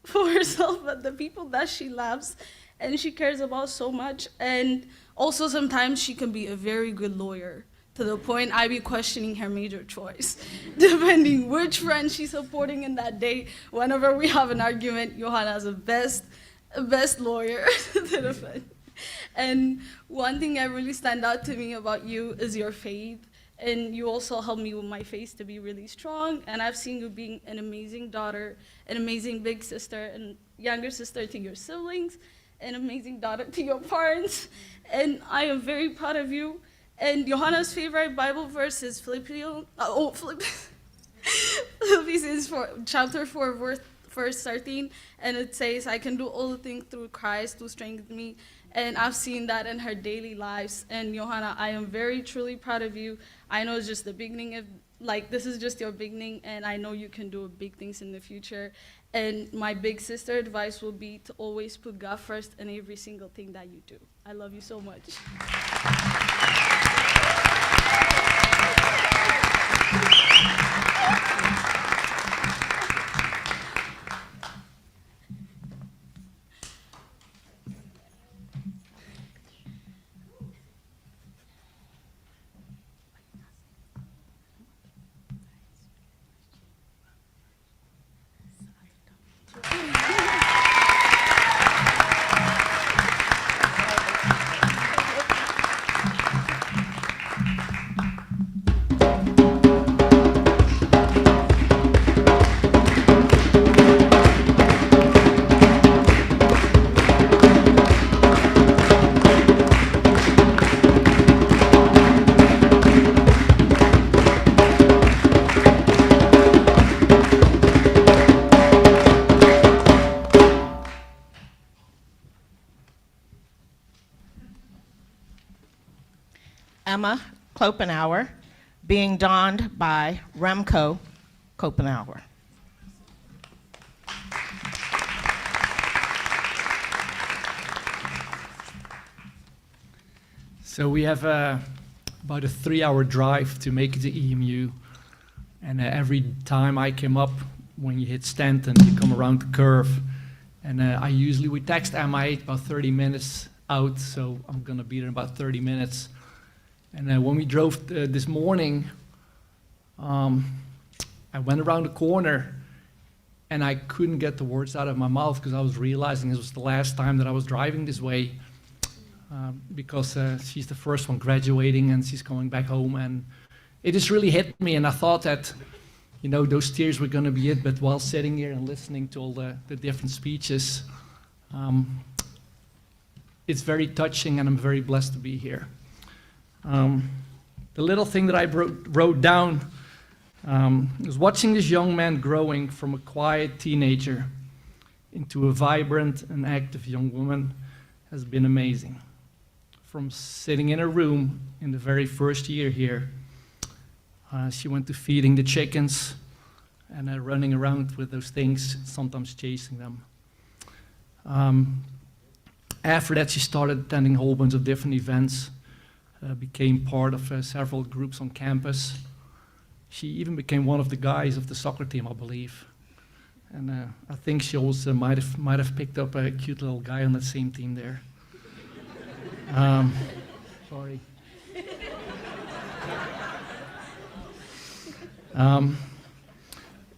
for herself, but the people that she loves, and she cares about so much. And also sometimes she can be a very good lawyer, to the point I be questioning her major choice, depending which friend she's supporting in that day. Whenever we have an argument, Johanna's the best lawyer to defend. And one thing that really stand out to me about you is your faith. And you also helped me with my faith to be really strong. And I've seen you being an amazing daughter, an amazing big sister, and younger sister to your siblings, an amazing daughter to your parents. And I am very proud of you. And Johanna's favorite Bible verse is Philippians 4, chapter 4, verse 13. And it says, I can do all the things through Christ who strengthens me. And I've seen that in her daily lives. And Johanna, I am very, truly proud of you. I know it's just the beginning of, this is just your beginning, and I know you can do big things in the future. And my big sister advice will be to always put God first in every single thing that you do. I love you so much. Emma Klopenauer, being donned by Remco Kopenauer. So we have about a 3-hour drive to make it to EMU. And every time I came up, when you hit Stanton, you come around the curve. And I usually would text MI about 30 minutes out, so I'm gonna be there in about 30 minutes. And when we drove this morning, I went around the corner and I couldn't get the words out of my mouth because I was realizing this was the last time that I was driving this way. Because she's the first one graduating and she's going back home, and it just really hit me, and I thought that, you know, those tears were gonna be it, but while sitting here and listening to all the different speeches, it's very touching and I'm very blessed to be here. The little thing that I wrote down was watching this young man growing from a quiet teenager into a vibrant and active young woman has been amazing. From sitting in a room in the very first year here, she went to feeding the chickens and running around with those things, sometimes chasing them. After that, she started attending a whole bunch of different events, became part of several groups on campus. She even became one of the guys of the soccer team, I believe. And I think she also might have picked up a cute little guy on that same team there. Sorry.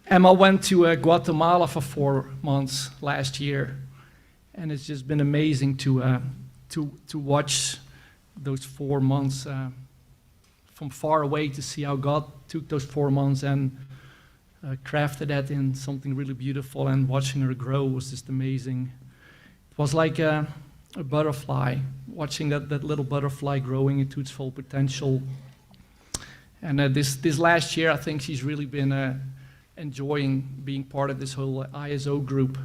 Emma went to Guatemala for 4 months last year, and it's just been amazing to watch those 4 months from far away, to see how God took those 4 months and crafted that in something really beautiful, and watching her grow was just amazing. It was like a butterfly, watching that little butterfly growing into its full potential. And this last year, I think she's really been enjoying being part of this whole ISO group.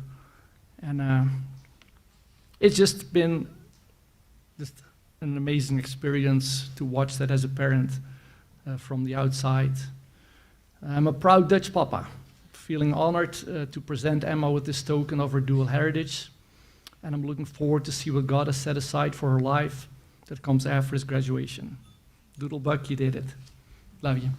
And it's just been just an amazing experience to watch that as a parent from the outside. I'm a proud Dutch papa, feeling honored to present Emma with this token of her dual heritage. And I'm looking forward to see what God has set aside for her life that comes after his graduation. Doodlebuck, you did it. Love you.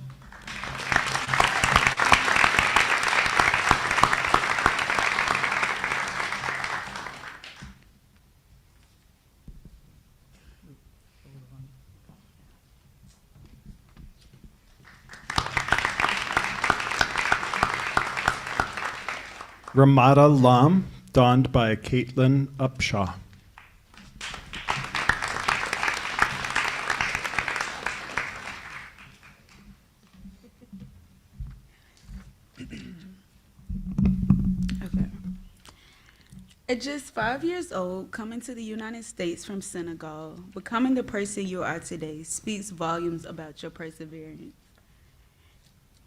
Ramada Lam, donned by Caitlin Upshaw. At just 5 years old, coming to the United States from Senegal, becoming the person you are today speaks volumes about your perseverance.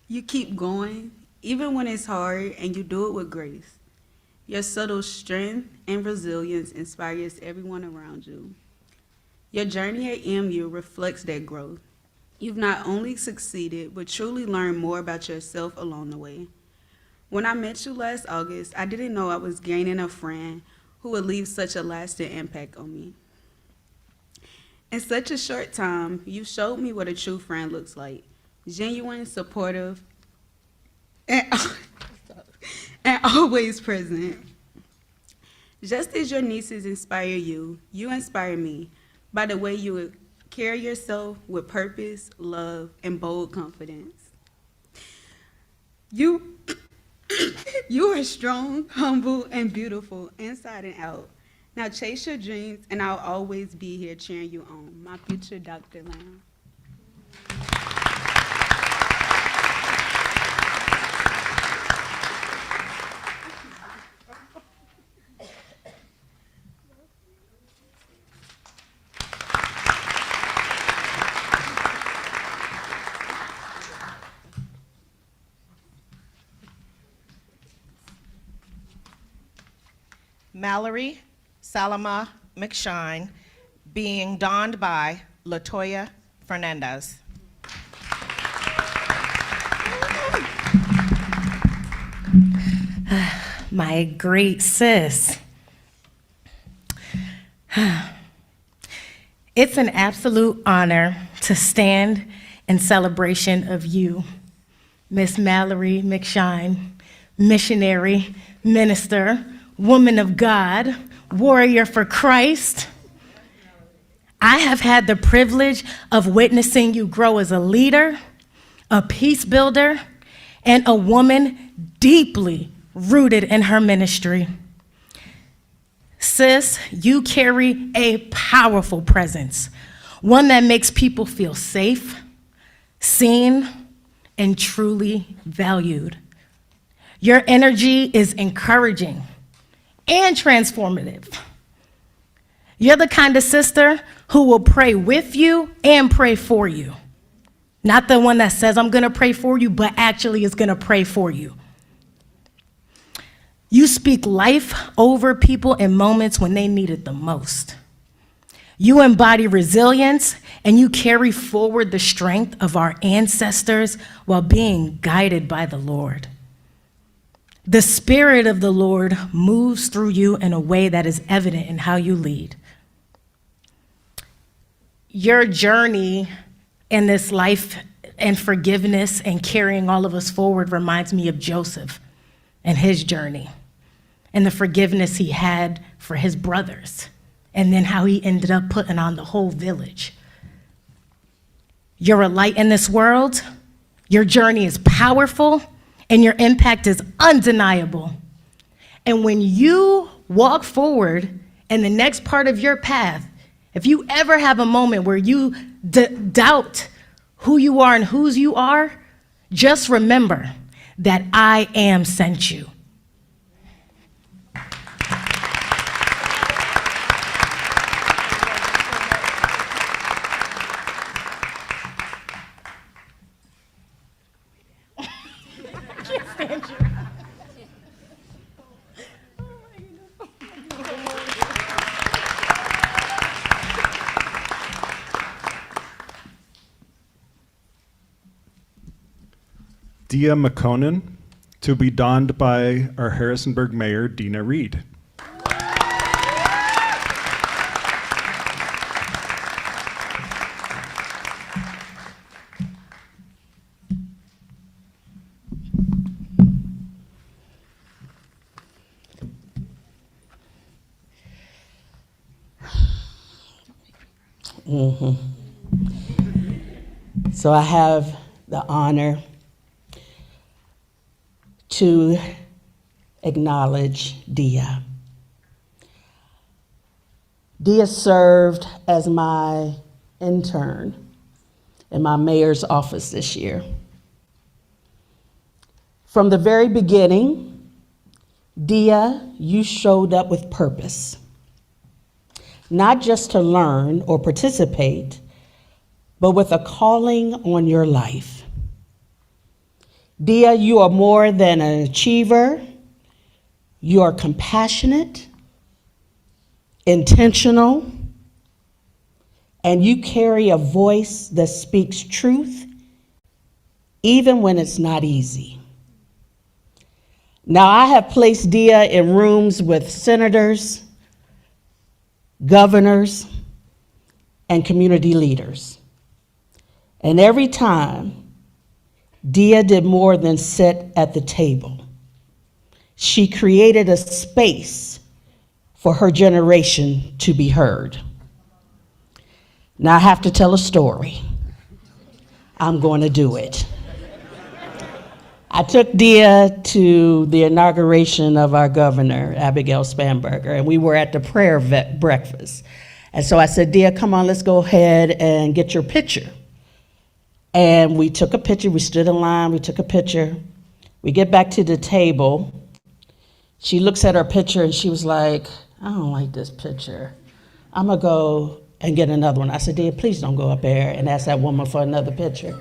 You keep going, even when it's hard, and you do it with grace. Your subtle strength and resilience inspires everyone around you. Your journey at EMU reflects that growth. You've not only succeeded, but truly learned more about yourself along the way. When I met you last August, I didn't know I was gaining a friend who would leave such a lasting impact on me. In such a short time, you showed me what a true friend looks like: genuine, supportive, and always present. Just as your nieces inspire you, you inspire me by the way you carry yourself with purpose, love, and bold confidence. You are strong, humble, and beautiful inside and out. Now chase your dreams, and I'll always be here cheering you on. My future Dr. Lam. Mallory Salama McShine, being donned by Latoya Fernandez. My great sis. It's an absolute honor to stand in celebration of you, Miss Mallory McShine, missionary, minister, woman of God, warrior for Christ. I have had the privilege of witnessing you grow as a leader, a peace builder, and a woman deeply rooted in her ministry. Sis, you carry a powerful presence, one that makes people feel safe, seen, and truly valued. Your energy is encouraging and transformative. You're the kind of sister who will pray with you and pray for you. Not the one that says, I'm gonna pray for you, but actually is gonna pray for you. You speak life over people in moments when they need it the most. You embody resilience and you carry forward the strength of our ancestors while being guided by the Lord. The Spirit of the Lord moves through you in a way that is evident in how you lead. Your journey in this life and forgiveness and carrying all of us forward reminds me of Joseph and his journey and the forgiveness he had for his brothers, and then how he ended up putting on the whole village. You're a light in this world, your journey is powerful, and your impact is undeniable. And when you walk forward in the next part of your path, if you ever have a moment where you doubt who you are and whose you are, just remember that I am sent you. Dia McConan, to be donned by our Harrisonburg Mayor, Dina Reed. So I have the honor to acknowledge Dia. Dia served as my intern in my mayor's office this year. From the very beginning, Dia, you showed up with purpose, not just to learn or participate, but with a calling on your life. Dia, you are more than an achiever. You are compassionate, intentional, and you carry a voice that speaks truth, even when it's not easy. Now, I have placed Dia in rooms with senators, governors, and community leaders. And every time, Dia did more than sit at the table. She created a space for her generation to be heard. Now I have to tell a story. I'm going to do it. I took Dia to the inauguration of our governor, Abigail Spanberger, and we were at the prayer breakfast. And so I said, Dia, come on, let's go ahead and get your picture. And we took a picture, we stood in line, we took a picture. We get back to the table. She looks at her picture and she was like, I don't like this picture. I'm gonna go and get another one. I said, Dia, please don't go up there and ask that woman for another picture.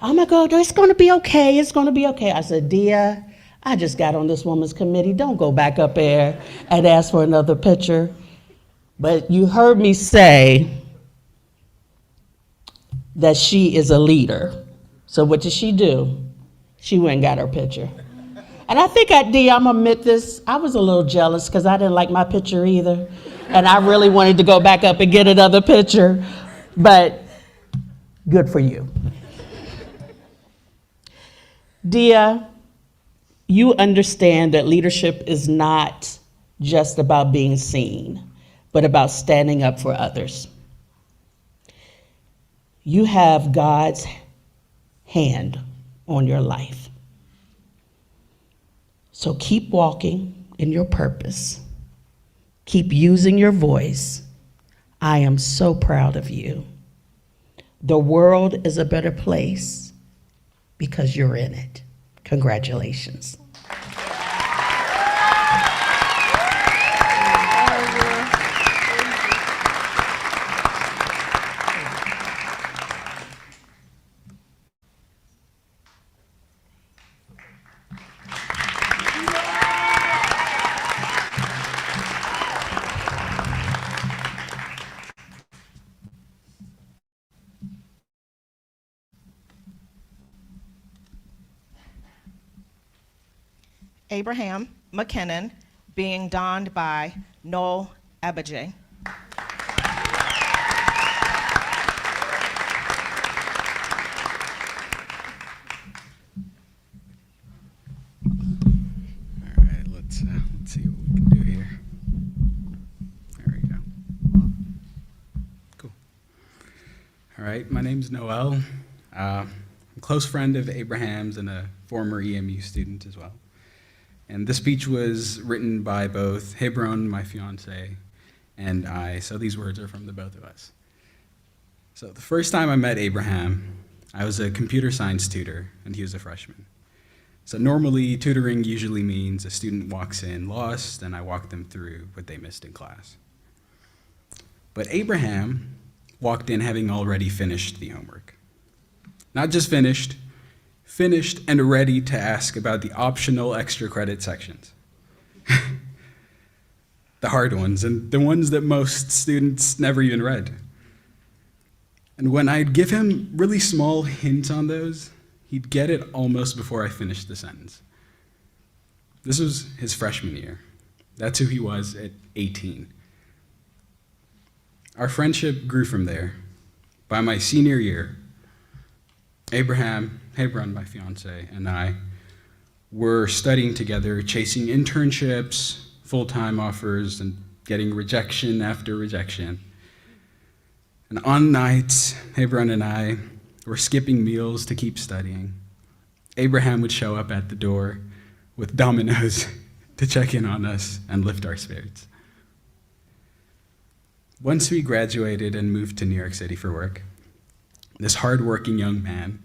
I'm gonna go, it's gonna be okay, it's gonna be okay. I said, Dia, I just got on this woman's committee. Don't go back up there and ask for another picture. But you heard me say, that she is a leader. So what did she do? She went and got her picture. And I think I'm gonna admit this, I was a little jealous because I didn't like my picture either. And I really wanted to go back up and get another picture, but good for you. Dia, you understand that leadership is not just about being seen, but about standing up for others. You have God's hand on your life. So keep walking in your purpose. Keep using your voice. I am so proud of you. The world is a better place because you're in it. Congratulations. Abraham McKinnon, being donned by Noel Abijay. All right, let's see what we can do here. There we go. Cool. All right, my name's Noel. I'm a close friend of Abraham's and a former EMU student as well. And this speech was written by both Hebron, my fiance, and I, so these words are from the both of us. So the first time I met Abraham, I was a computer science tutor, and he was a freshman. So normally, tutoring usually means a student walks in lost, and I walk them through what they missed in class. But Abraham walked in having already finished the homework. Not just finished and ready to ask about the optional extra credit sections. The hard ones, and the ones that most students never even read. And when I'd give him really small hints on those, he'd get it almost before I finished the sentence. This was his freshman year. That's who he was at 18. Our friendship grew from there. By my senior year, Hebron, my fiance, and I were studying together, chasing internships, full-time offers, and getting rejection after rejection. And on nights, Hebron and I were skipping meals to keep studying. Abraham would show up at the door with Domino's to check in on us and lift our spirits. Once we graduated and moved to New York City for work, this hardworking young man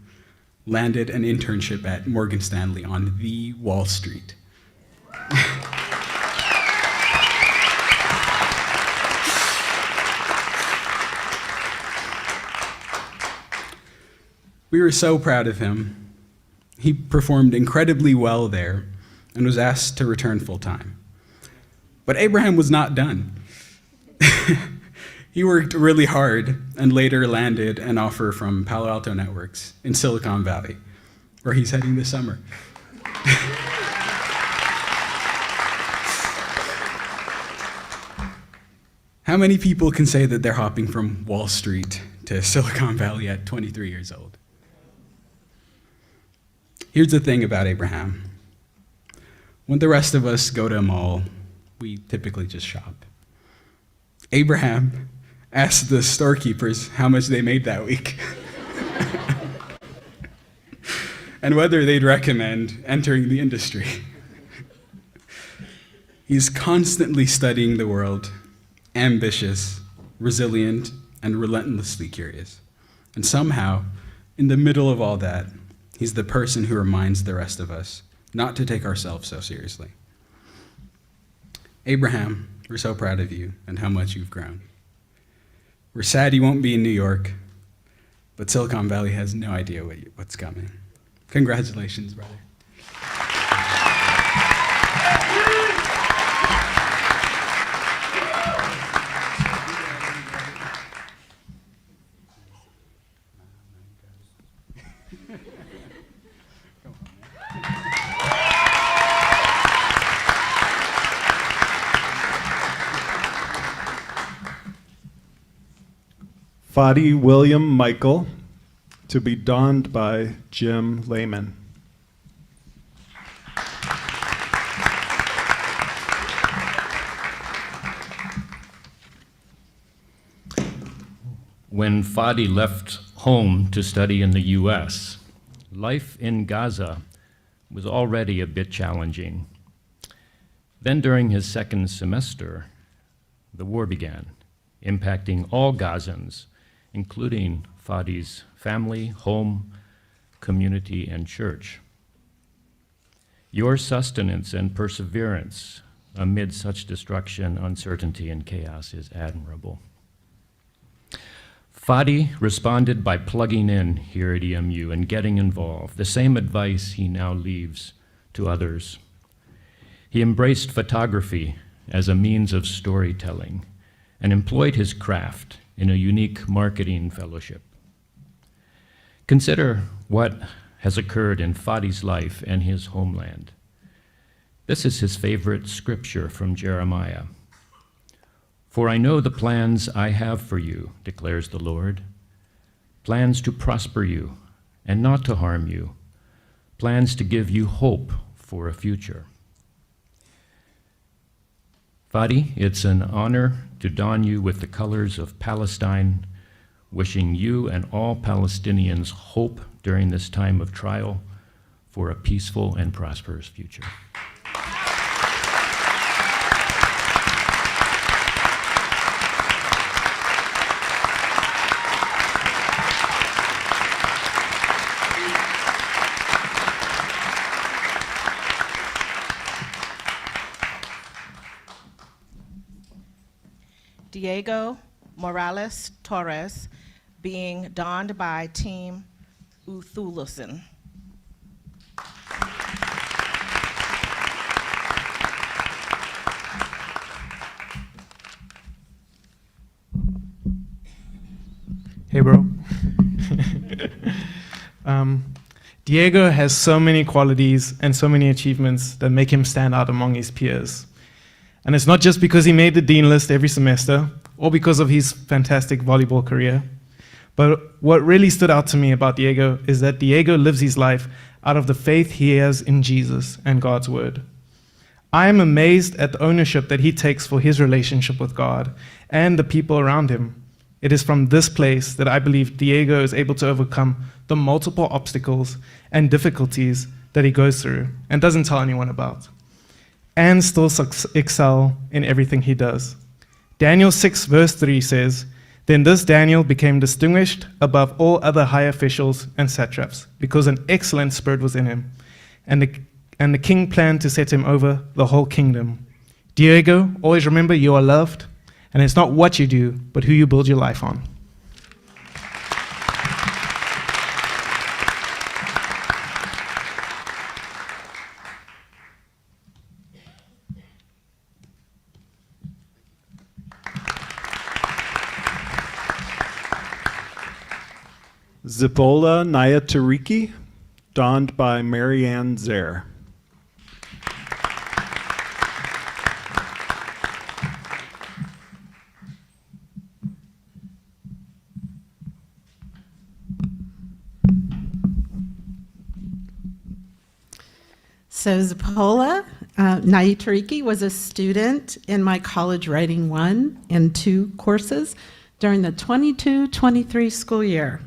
landed an internship at Morgan Stanley on the Wall Street. We were so proud of him. He performed incredibly well there and was asked to return full-time. But Abraham was not done. He worked really hard and later landed an offer from Palo Alto Networks in Silicon Valley, where he's heading this summer. How many people can say that they're hopping from Wall Street to Silicon Valley at 23 years old? Here's the thing about Abraham. When the rest of us go to a mall, we typically just shop. Abraham asked the storekeepers how much they made that week and whether they'd recommend entering the industry. He's constantly studying the world, ambitious, resilient, and relentlessly curious. And somehow, in the middle of all that, he's the person who reminds the rest of us not to take ourselves so seriously. Abraham, we're so proud of you and how much you've grown. We're sad you won't be in New York, but Silicon Valley has no idea what's coming. Congratulations, brother. Fadi William Michael, to be donned by Jim Lehman. When Fadi left home to study in the US, life in Gaza was already a bit challenging. Then during his second semester, the war began, impacting all Gazans, including Fadi's family, home, community, and church. Your sustenance and perseverance amid such destruction, uncertainty, and chaos is admirable. Fadi responded by plugging in here at EMU and getting involved, the same advice he now leaves to others. He embraced photography as a means of storytelling and employed his craft in a unique marketing fellowship. Consider what has occurred in Fadi's life and his homeland. This is his favorite scripture from Jeremiah. For I know the plans I have for you, declares the Lord, plans to prosper you and not to harm you, plans to give you hope for a future. Fadi, it's an honor to don you with the colors of Palestine, wishing you and all Palestinians hope during this time of trial for a peaceful and prosperous future. Diego Morales Torres, being donned by Team Uthulusen. Hey, bro. Diego has so many qualities and so many achievements that make him stand out among his peers. And it's not just because he made the dean list every semester or because of his fantastic volleyball career. But what really stood out to me about Diego is that Diego lives his life out of the faith he has in Jesus and God's word. I am amazed at the ownership that he takes for his relationship with God and the people around him. It is from this place that I believe Diego is able to overcome the multiple obstacles and difficulties that he goes through and doesn't tell anyone about, and still excel in everything he does. Daniel 6 verse 3 says, "Then this Daniel became distinguished above all other high officials and satraps, because an excellent spirit was in him, and the king planned to set him over the whole kingdom." Diego, always remember you are loved, and it's not what you do, but who you build your life on. Zipola Nayatariki, donned by Marianne Zare. So Zipola Nayatariki was a student in my college writing 1 and 2 courses during the 22-23 school year.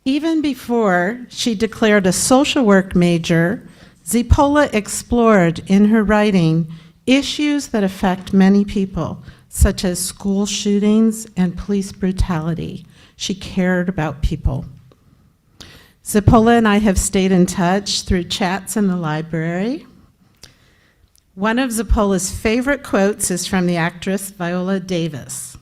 Even before she declared a social work major, Zipola explored in her writing issues that affect many people, such as school shootings and police brutality. She cared about people. Zipola and I have stayed in touch through chats in the library. One of Zipola's favorite quotes is from the actress Viola Davis.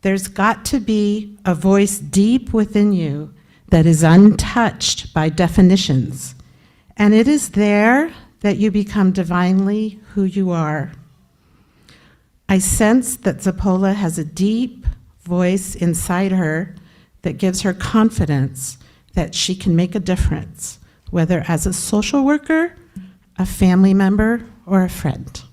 "There's got to be a voice deep within you that is untouched by definitions, and it is there that you become divinely who you are." I sense that Zipola has a deep voice inside her that gives her confidence that she can make a difference, whether as a social worker, a family member, or a friend.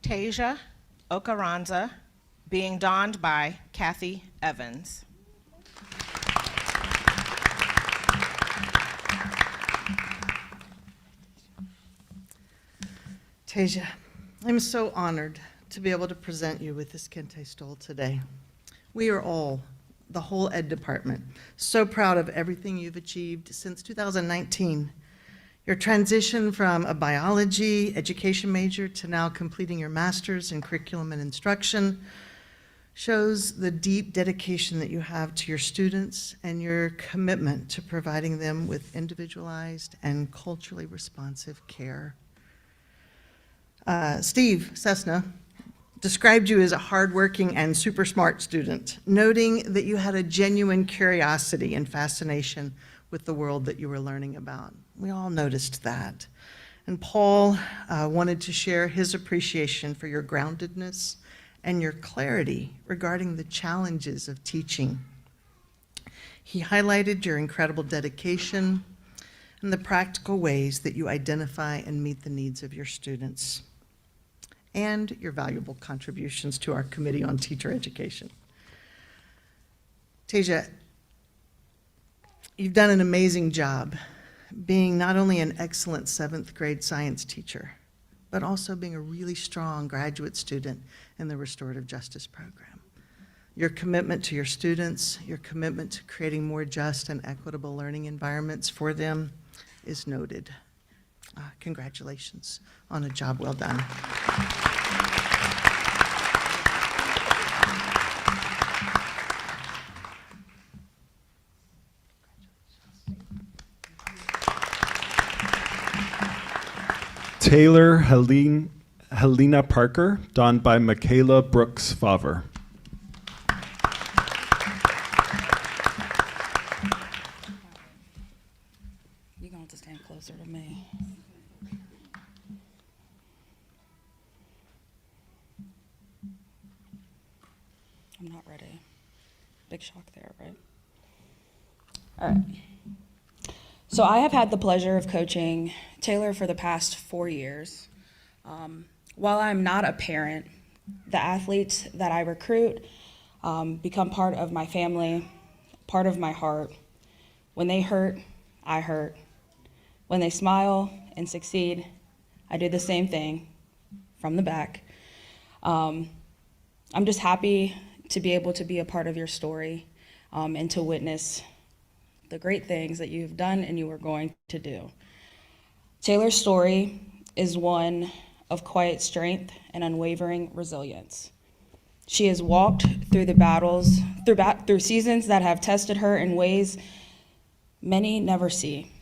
Tasia Okaranza, being donned by Kathy Evans. Tasia, I'm so honored to be able to present you with this Kente stole today. We are all, the whole ed department, so proud of everything you've achieved since 2019. Your transition from a biology education major to now completing your master's in curriculum and instruction shows the deep dedication that you have to your students and your commitment to providing them with individualized and culturally responsive care. Steve Cessna described you as a hardworking and super smart student, noting that you had a genuine curiosity and fascination with the world that you were learning about. We all noticed that. And Paul wanted to share his appreciation for your groundedness and your clarity regarding the challenges of teaching. He highlighted your incredible dedication and the practical ways that you identify and meet the needs of your students, and your valuable contributions to our Committee on Teacher Education. Tasia, you've done an amazing job being not only an excellent 7th grade science teacher, but also being a really strong graduate student in the restorative justice program. Your commitment to your students, your commitment to creating more just and equitable learning environments for them is noted. Congratulations on a job well done. Taylor Helena Parker, donned by Michaela Brooks Favre. You're going to have to stand closer to me. I'm not ready. Big shock there, right? All right. So I have had the pleasure of coaching Taylor for the past 4 years. While I'm not a parent, the athletes that I recruit become part of my family, part of my heart. When they hurt, I hurt. When they smile and succeed, I do the same thing from the back. I'm just happy to be able to be a part of your story and to witness the great things that you've done and you are going to do. Taylor's story is one of quiet strength and unwavering resilience. She has walked through the battles, through seasons that have tested her in ways many never see.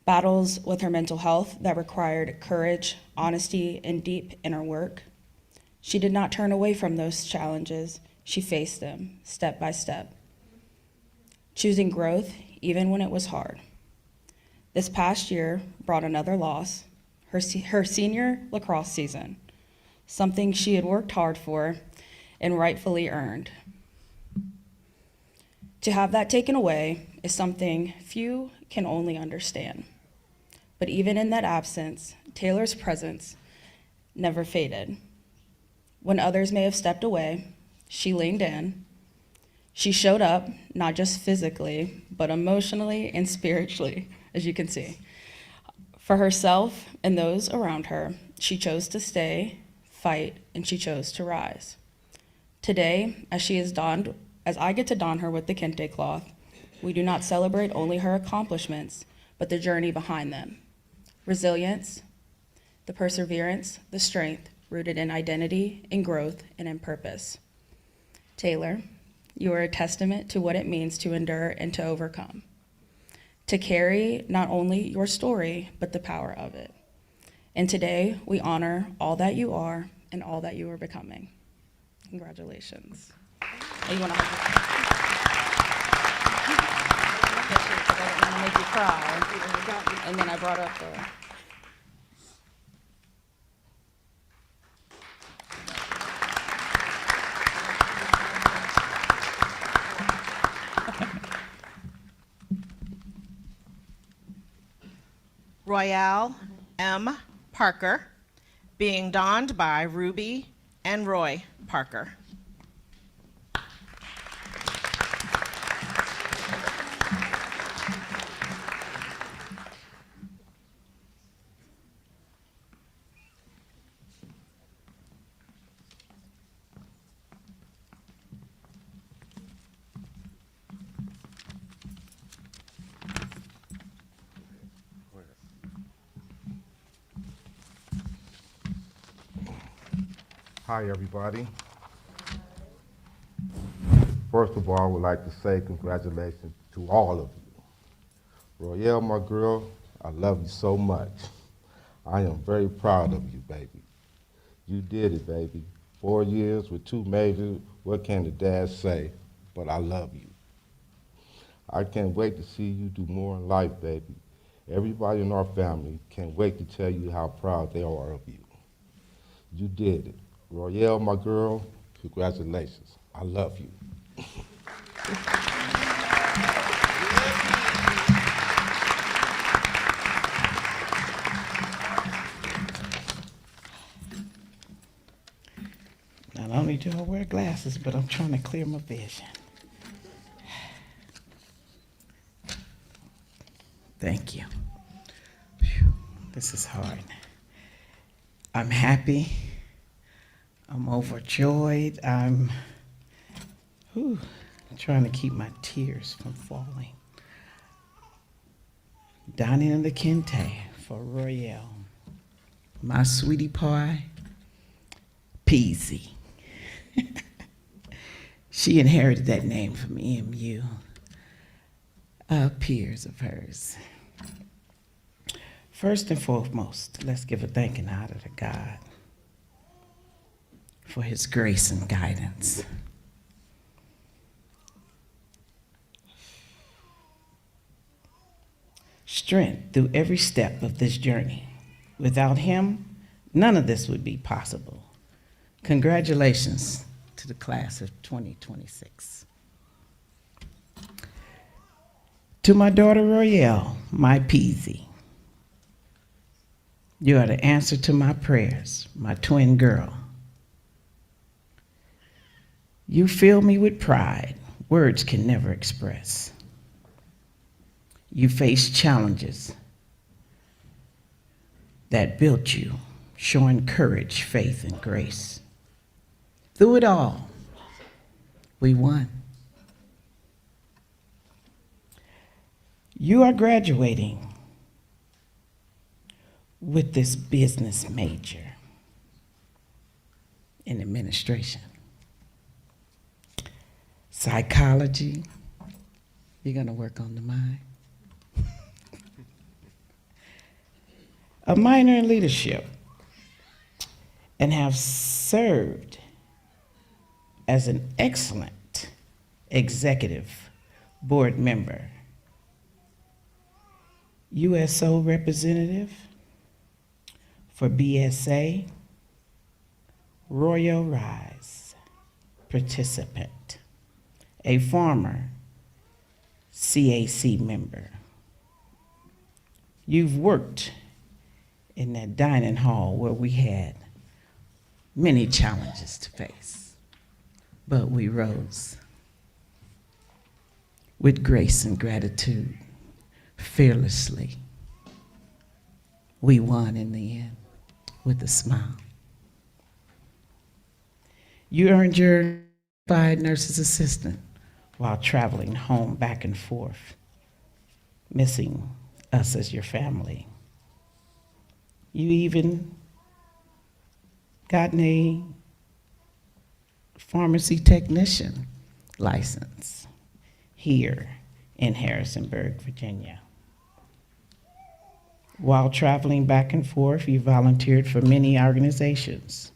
Battles with her mental health that required courage, honesty, and deep inner work. She did not turn away from those challenges. She faced them step by step, choosing growth even when it was hard. This past year brought another loss, her senior lacrosse season, something she had worked hard for and rightfully earned. To have that taken away is something few can only understand. But even in that absence, Taylor's presence never faded. When others may have stepped away, she leaned in. She showed up, not just physically, but emotionally and spiritually, as you can see. For herself and those around her, she chose to stay, fight, and she chose to rise. Today, as I get to don her with the Kente cloth, we do not celebrate only her accomplishments, but the journey behind them. Resilience, the perseverance, the strength, rooted in identity, in growth, and in purpose. Taylor, you are a testament to what it means to endure and to overcome. To carry not only your story, but the power of it. And today, we honor all that you are and all that you are becoming. Congratulations. You want to I didn't want to make you cry. And then I brought up the... Royale M. Parker, being donned by Ruby and Roy Parker. Hi, everybody. First of all, I would like to say congratulations to all of you. Royale, my girl, I love you so much. I am very proud of you, baby. You did it, baby. 4 years with 2 majors, what can the dad say? But I love you. I can't wait to see you do more in life, baby. Everybody in our family can't wait to tell you how proud they are of you. You did it. Royale, my girl, congratulations. I love you. Not only do I wear glasses, but I'm trying to clear my vision. Thank you. Whew, this is hard. I'm happy. I'm overjoyed. I'm trying to keep my tears from falling. Donnie and the Kente for Royale. My sweetie pie, Peasy. She inherited that name from EMU, peers of hers. First and foremost, let's give a thanking out to God for his grace and guidance. Strength through every step of this journey. Without him, none of this would be possible. Congratulations to the class of 2026. To my daughter Royale, my Peasy. You are the answer to my prayers, my twin girl. You fill me with pride, words can never express. You face challenges that built you, showing courage, faith, and grace. Through it all, we won. You are graduating with this business major in administration. Psychology, you're gonna work on the mind. A minor in leadership, and have served as an excellent executive board member, USO representative for BSA, Royal Rise participant, a former CAC member. You've worked in that dining hall where we had many challenges to face, but we rose with grace and gratitude, fearlessly. We won in the end with a smile. You earned your certified nurse's assistant while traveling home back and forth, missing us as your family. You even gotten a pharmacy technician license here in Harrisonburg, Virginia. While traveling back and forth, you volunteered for many organizations: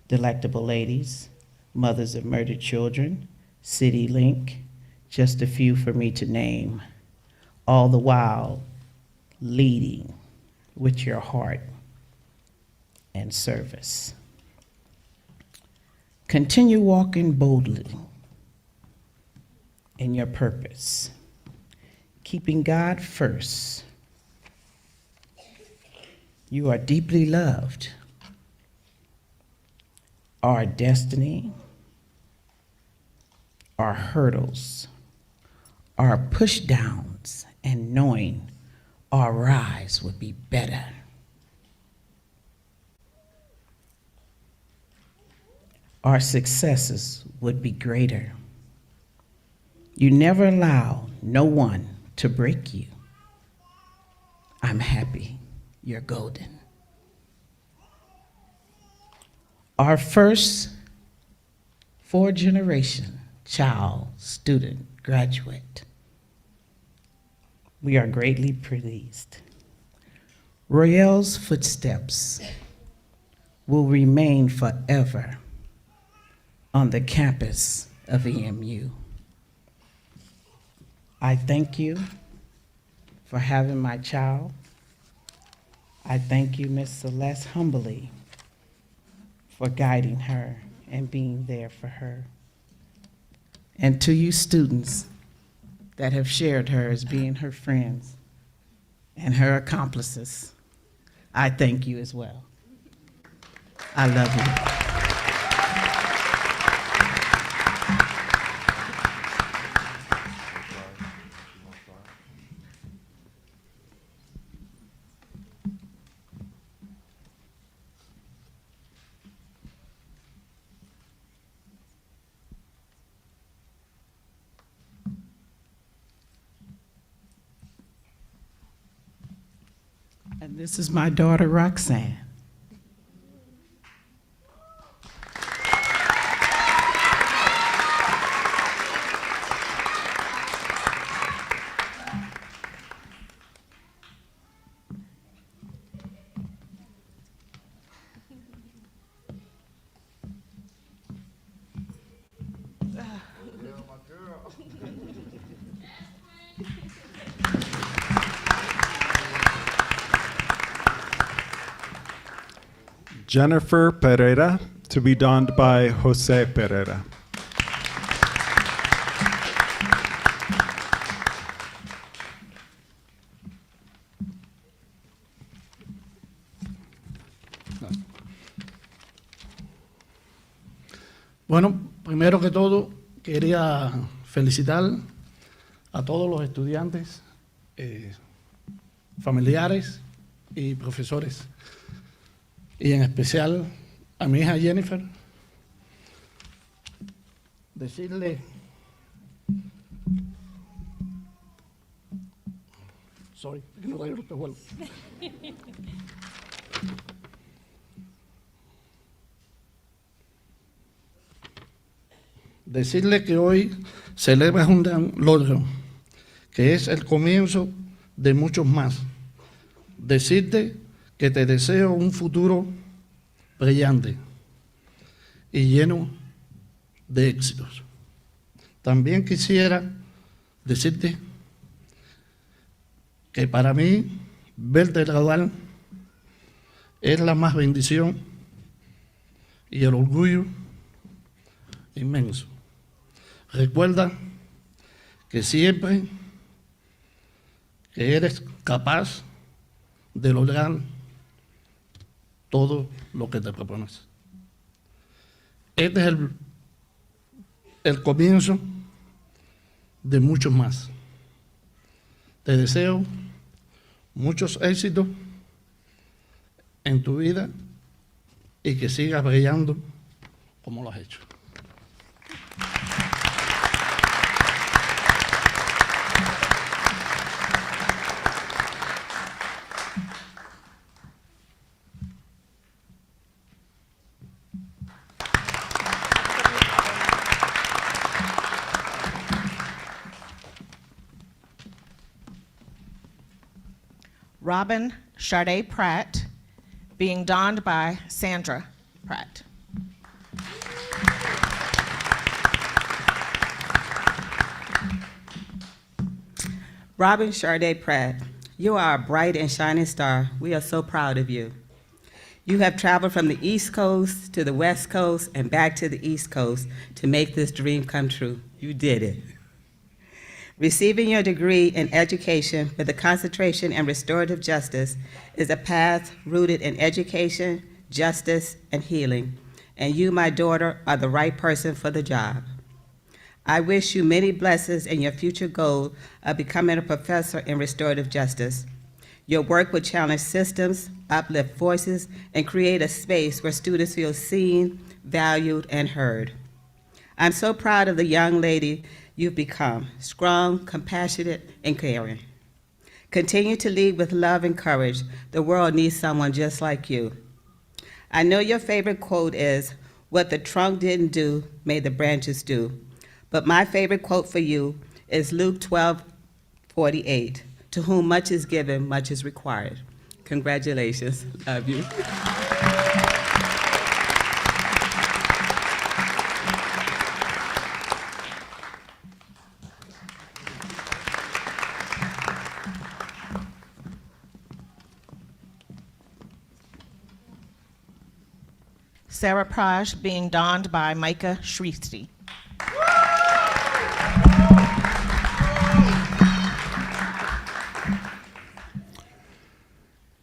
Delectable Ladies, Mothers of Murdered Children, City Link, just a few for me to name, all the while leading with your heart and service. Continue walking boldly in your purpose, keeping God first. You are deeply loved our destiny, our hurdles, our push downs, and knowing our rise would be better. Our successes would be greater. You never allow no one to break you. I'm happy you're golden. Our first 4th-generation child, student, graduate. We are greatly pleased. Royale's footsteps will remain forever on the campus of EMU. I thank you for having my child. I thank you, Miss Celeste, humbly for guiding her and being there for her. And to you students that have shared her as being her friends and her accomplices, I thank you as well. I love you. And this is my daughter, Roxanne. Jennifer Pereira, to be donned by Jose Pereira. Bueno, primero que todo, quería felicitar a todos los estudiantes, familiares y profesores, y en especial a mi hija Jennifer, decirle que no traigo los espejuelos. Decirle que hoy celebras un gran logro, que es el comienzo de muchos más. Decirte que te deseo un futuro brillante y lleno de éxitos. También quisiera decirte que para mí verte graduar es la más bendición y el orgullo inmenso. Recuerda que siempre que eres capaz de lograr todo lo que te propones. Este es el comienzo de muchos más. Te deseo muchos éxitos en tu vida y que sigas brillando como lo has hecho. Robin Charday Pratt, being donned by Sandra Pratt. Robin Charday Pratt, you are a bright and shining star. We are so proud of you. You have traveled from the East Coast to the West Coast and back to the East Coast to make this dream come true. You did it. Receiving your degree in education with a concentration in restorative justice is a path rooted in education, justice, and healing, and you, my daughter, are the right person for the job. I wish you many blessings in your future goal of becoming a professor in restorative justice. Your work will challenge systems, uplift voices, and create a space where students feel seen, valued, and heard. I'm so proud of the young lady you've become, strong, compassionate, and caring. Continue to lead with love and courage. The world needs someone just like you. I know your favorite quote is, "What the trunk didn't do, may the branches do." But my favorite quote for you is Luke 12:48. To whom much is given, much is required. Congratulations. Love you. Sarah Praj being donned by Micah Shristi.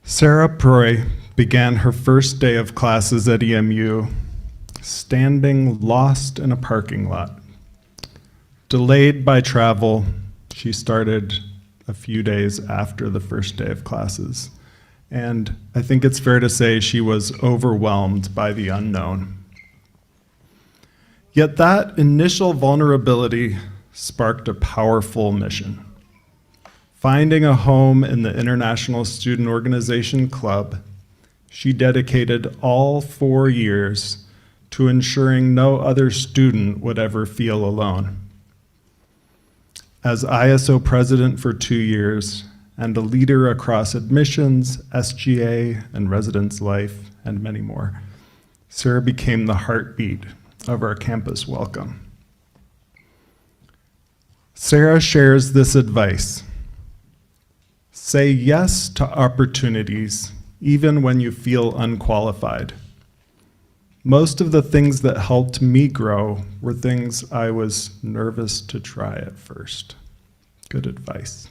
Sarah Proy began her first day of classes at EMU standing lost in a parking lot. Delayed by travel, she started a few days after the first day of classes. And I think it's fair to say she was overwhelmed by the unknown. Yet that initial vulnerability sparked a powerful mission. Finding a home in the International Student Organization Club, she dedicated all 4 years to ensuring no other student would ever feel alone. As ISO president for 2 years and a leader across admissions, SGA, and residence life, and many more, Sarah became the heartbeat of our campus welcome. Sarah shares this advice: say yes to opportunities, even when you feel unqualified. Most of the things that helped me grow were things I was nervous to try at first. Good advice.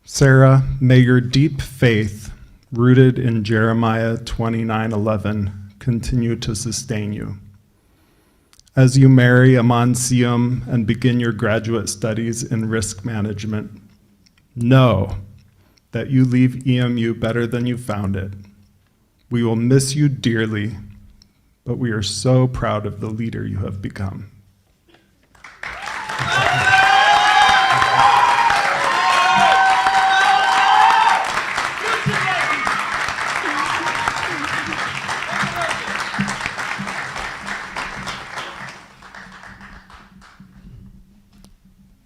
Sarah, may your deep faith, rooted in Jeremiah 29:11, continue to sustain you. As you marry a Monsium and begin your graduate studies in risk management, know that you leave EMU better than you found it. We will miss you dearly, but we are so proud of the leader you have become.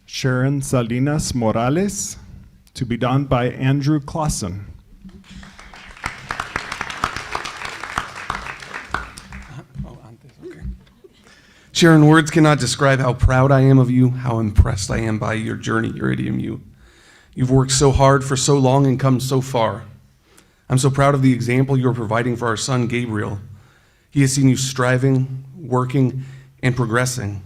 Sharon Salinas Morales, to be donned by Andrew Clausen. Sharon, words cannot describe how proud I am of you, how impressed I am by your journey here at EMU. You've worked so hard for so long and come so far. I'm so proud of the example you're providing for our son, Gabriel. He has seen you striving, working, and progressing.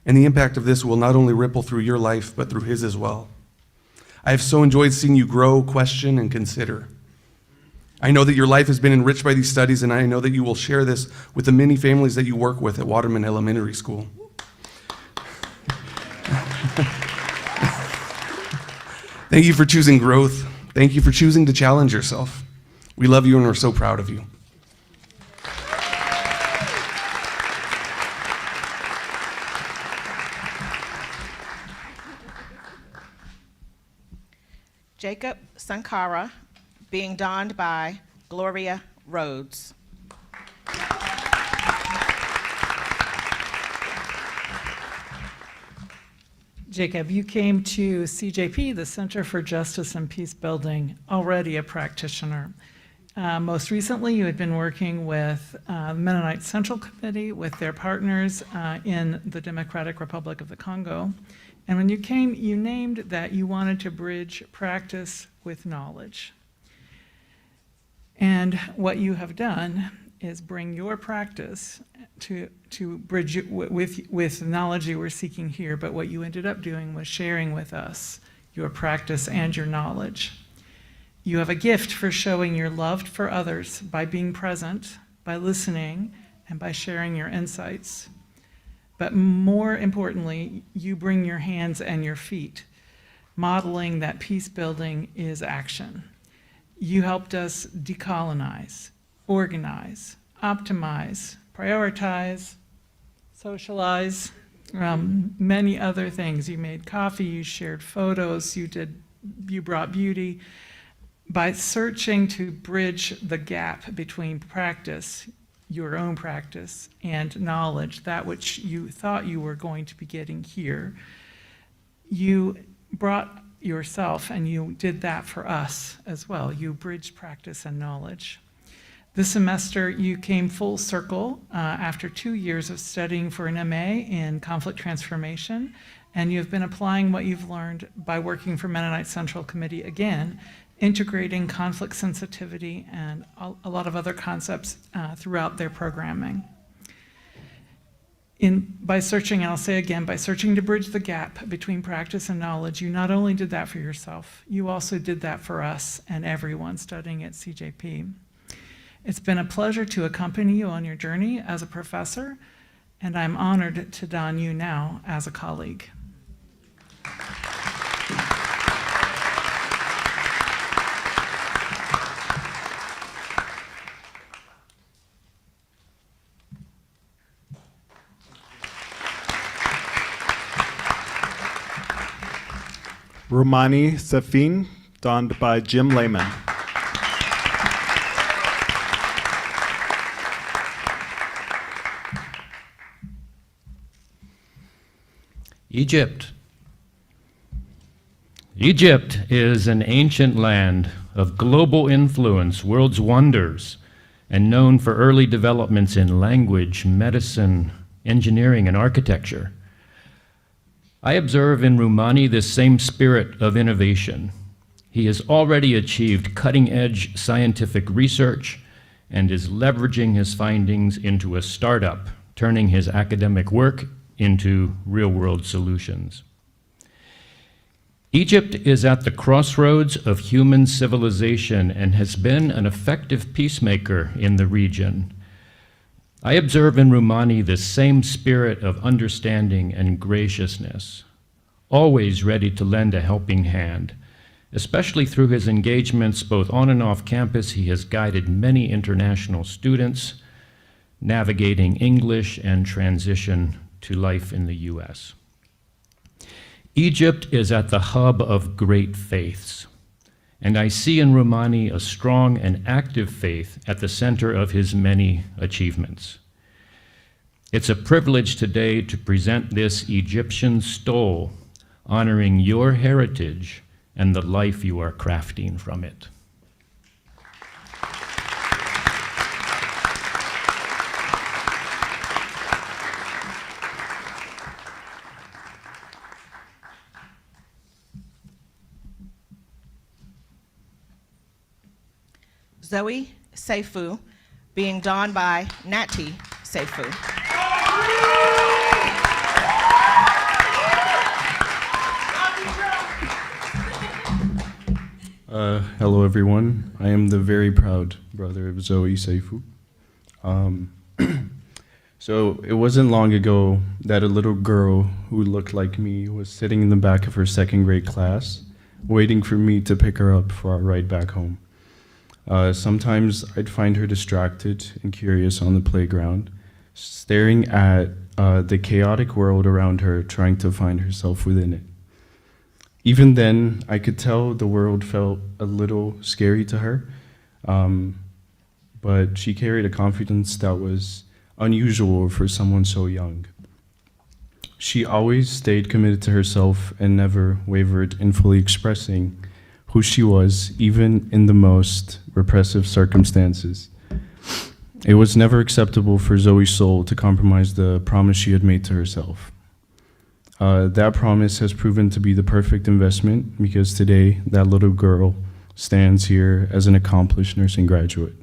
And the impact of this will not only ripple through your life, but through his as well. I have so enjoyed seeing you grow, question, and consider. I know that your life has been enriched by these studies, and I know that you will share this with the many families that you work with at Waterman Elementary School. Thank you for choosing growth. Thank you for choosing to challenge yourself. We love you and we're so proud of you. Jacob Sankara, being donned by Gloria Rhodes. Jacob, you came to CJP, the Center for Justice and Peace Building, already a practitioner. Most recently, you had been working with the Mennonite Central Committee with their partners in the Democratic Republic of the Congo. And when you came, you named that you wanted to bridge practice with knowledge. And what you have done is bring your practice to bridge it with the knowledge you were seeking here, but what you ended up doing was sharing with us your practice and your knowledge. You have a gift for showing your love for others by being present by listening, and by sharing your insights. But more importantly, you bring your hands and your feet, modeling that peace building is action. You helped us decolonize, organize, optimize, prioritize, socialize, many other things. You made coffee, you shared photos, you brought beauty. By searching to bridge the gap between practice, your own practice, and knowledge, that which you thought you were going to be getting here, you brought yourself, and you did that for us as well. You bridged practice and knowledge. This semester, you came full circle after 2 years of studying for an MA in conflict transformation, and you've been applying what you've learned by working for Mennonite Central Committee again, integrating conflict sensitivity and a lot of other concepts throughout their programming. By searching, and I'll say again, by searching to bridge the gap between practice and knowledge, you not only did that for yourself, you also did that for us and everyone studying at CJP. It's been a pleasure to accompany you on your journey as a professor, and I'm honored to don you now as a colleague. Romani Safin, donned by Jim Lehman. Egypt. Egypt is an ancient land of global influence, world's wonders, and known for early developments in language, medicine, engineering, and architecture. I observe in Rumani this same spirit of innovation. He has already achieved cutting-edge scientific research and is leveraging his findings into a startup, turning his academic work into real-world solutions. Egypt is at the crossroads of human civilization and has been an effective peacemaker in the region. I observe in Rumani this same spirit of understanding and graciousness, always ready to lend a helping hand. Especially through his engagements both on and off campus, he has guided many international students navigating English and transition to life in the U.S. Egypt is at the hub of great faiths, and I see in Rumani a strong and active faith at the center of his many achievements. It's a privilege today to present this Egyptian stole, honoring your heritage and the life you are crafting from it. Zoe Seifu, being donned by Nati Seifu. Hello, everyone. I am the very proud brother of Zoe Seifu. So it wasn't long ago that a little girl who looked like me was sitting in the back of her second grade class, waiting for me to pick her up for our ride back home. Sometimes I'd find her distracted and curious on the playground, staring at the chaotic world around her, trying to find herself within it. Even then, I could tell the world felt a little scary to her, but she carried a confidence that was unusual for someone so young. She always stayed committed to herself and never wavered in fully expressing who she was, even in the most repressive circumstances. It was never acceptable for Zoe's soul to compromise the promise she had made to herself. That promise has proven to be the perfect investment because today that little girl stands here as an accomplished nursing graduate,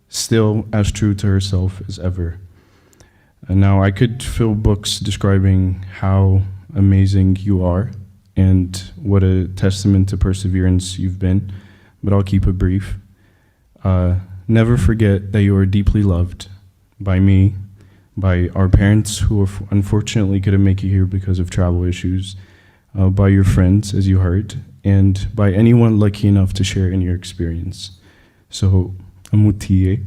still as true to herself as ever. And now I could fill books describing how amazing you are and what a testament to perseverance you've been, but I'll keep it brief. Never forget that you are deeply loved by me, by our parents who unfortunately couldn't make you here because of travel issues, by your friends, as you heard, and by anyone lucky enough to share in your experience. So, Amutie,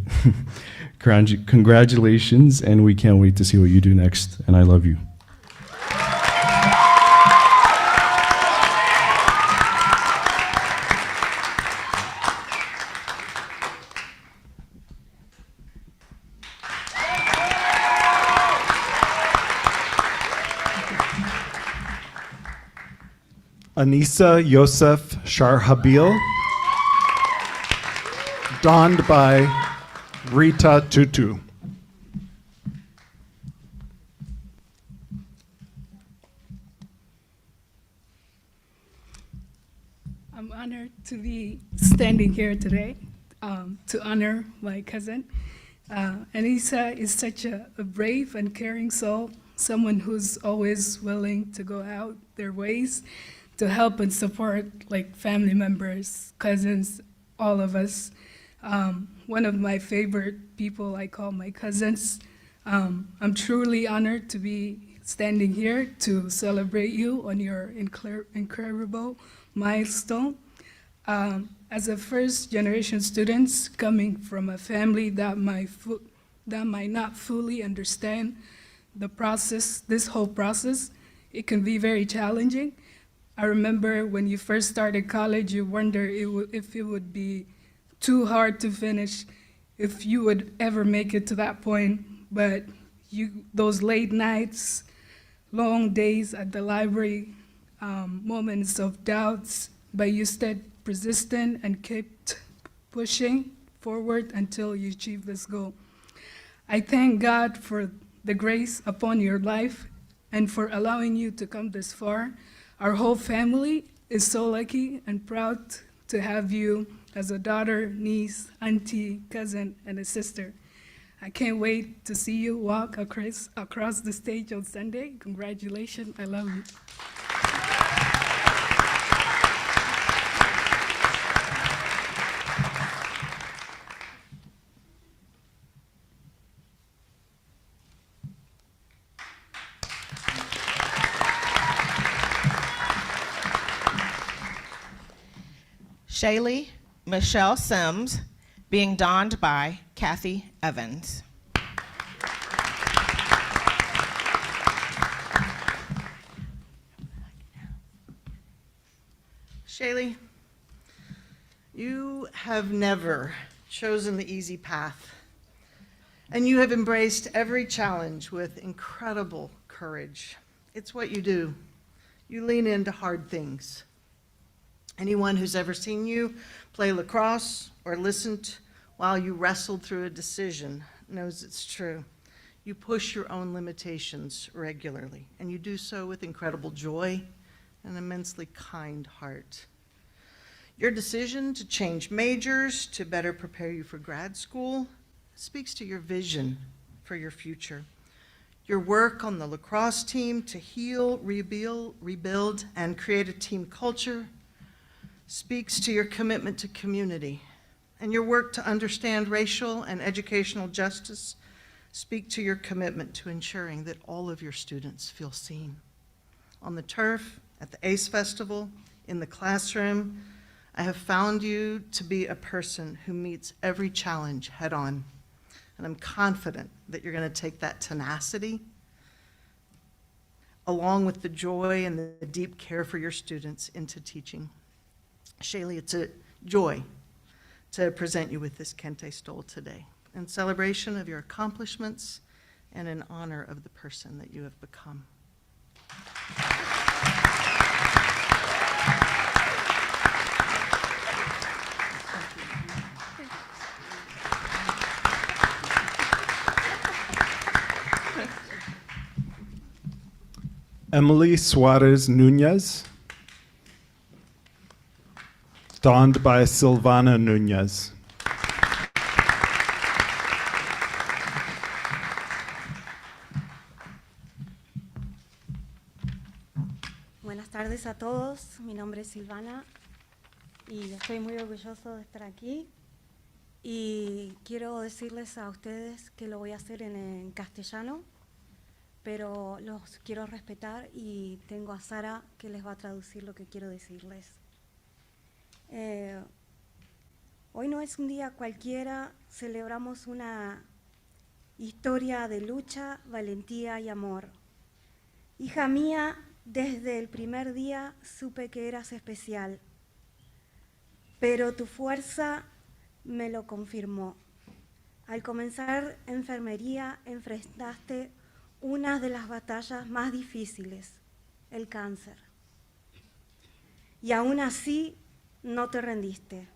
congratulations, and we can't wait to see what you do next, and I love you. Anissa Yosef Sharhabil, donned by Rita Tutu. I'm honored to be standing here today to honor my cousin. Anissa is such a brave and caring soul, someone who's always willing to go out their ways to help and support like family members, cousins, all of us. One of my favorite people I call my cousins. I'm truly honored to be standing here to celebrate you on your incredible milestone. As a first generation student coming from a family that might not fully understand the process, this whole process, it can be very challenging. I remember when you first started college, you wonder if it would be too hard to finish, if you would ever make it to that point. But those late nights, long days at the library, moments of doubts, but you stayed persistent and kept pushing forward until you achieved this goal. I thank God for the grace upon your life and for allowing you to come this far. Our whole family is so lucky and proud to have you as a daughter, niece, auntie, cousin, and a sister. I can't wait to see you walk across the stage on Sunday. Congratulations, I love you. Shaylee Michelle Sims, being donned by Kathy Evans. Shaylee, you have never chosen the easy path, and you have embraced every challenge with incredible courage. It's what you do. You lean into hard things. Anyone who's ever seen you play lacrosse or listened while you wrestled through a decision knows it's true. You push your own limitations regularly, and you do so with incredible joy and an immensely kind heart. Your decision to change majors to better prepare you for grad school speaks to your vision for your future. Your work on the lacrosse team to heal, rebuild, and create a team culture speaks to your commitment to community, and your work to understand racial and educational justice speak to your commitment to ensuring that all of your students feel seen. On the turf, at the ACE Festival, in the classroom, I have found you to be a person who meets every challenge head on, and I'm confident that you're going to take that tenacity along with the joy and the deep care for your students into teaching. Shaylee, it's a joy to present you with this Kente stole today in celebration of your accomplishments and in honor of the person that you have become. Emily Suarez Nunez, donned by Silvana Nunez. Buenas tardes a todos, mi nombre es Silvana y estoy muy orgulloso de estar aquí. Y quiero decirles a ustedes que lo voy a hacer en castellano, pero los quiero respetar y tengo a Sara que les va a traducir lo que quiero decirles. Hoy no es un día cualquiera, celebramos una historia de lucha, valentía y amor. Hija mía, desde el primer día supe que eras especial, pero tu fuerza me lo confirmó. Al comenzar enfermería enfrentaste una de las batallas más difíciles, el cáncer. Y aún así no te rendiste.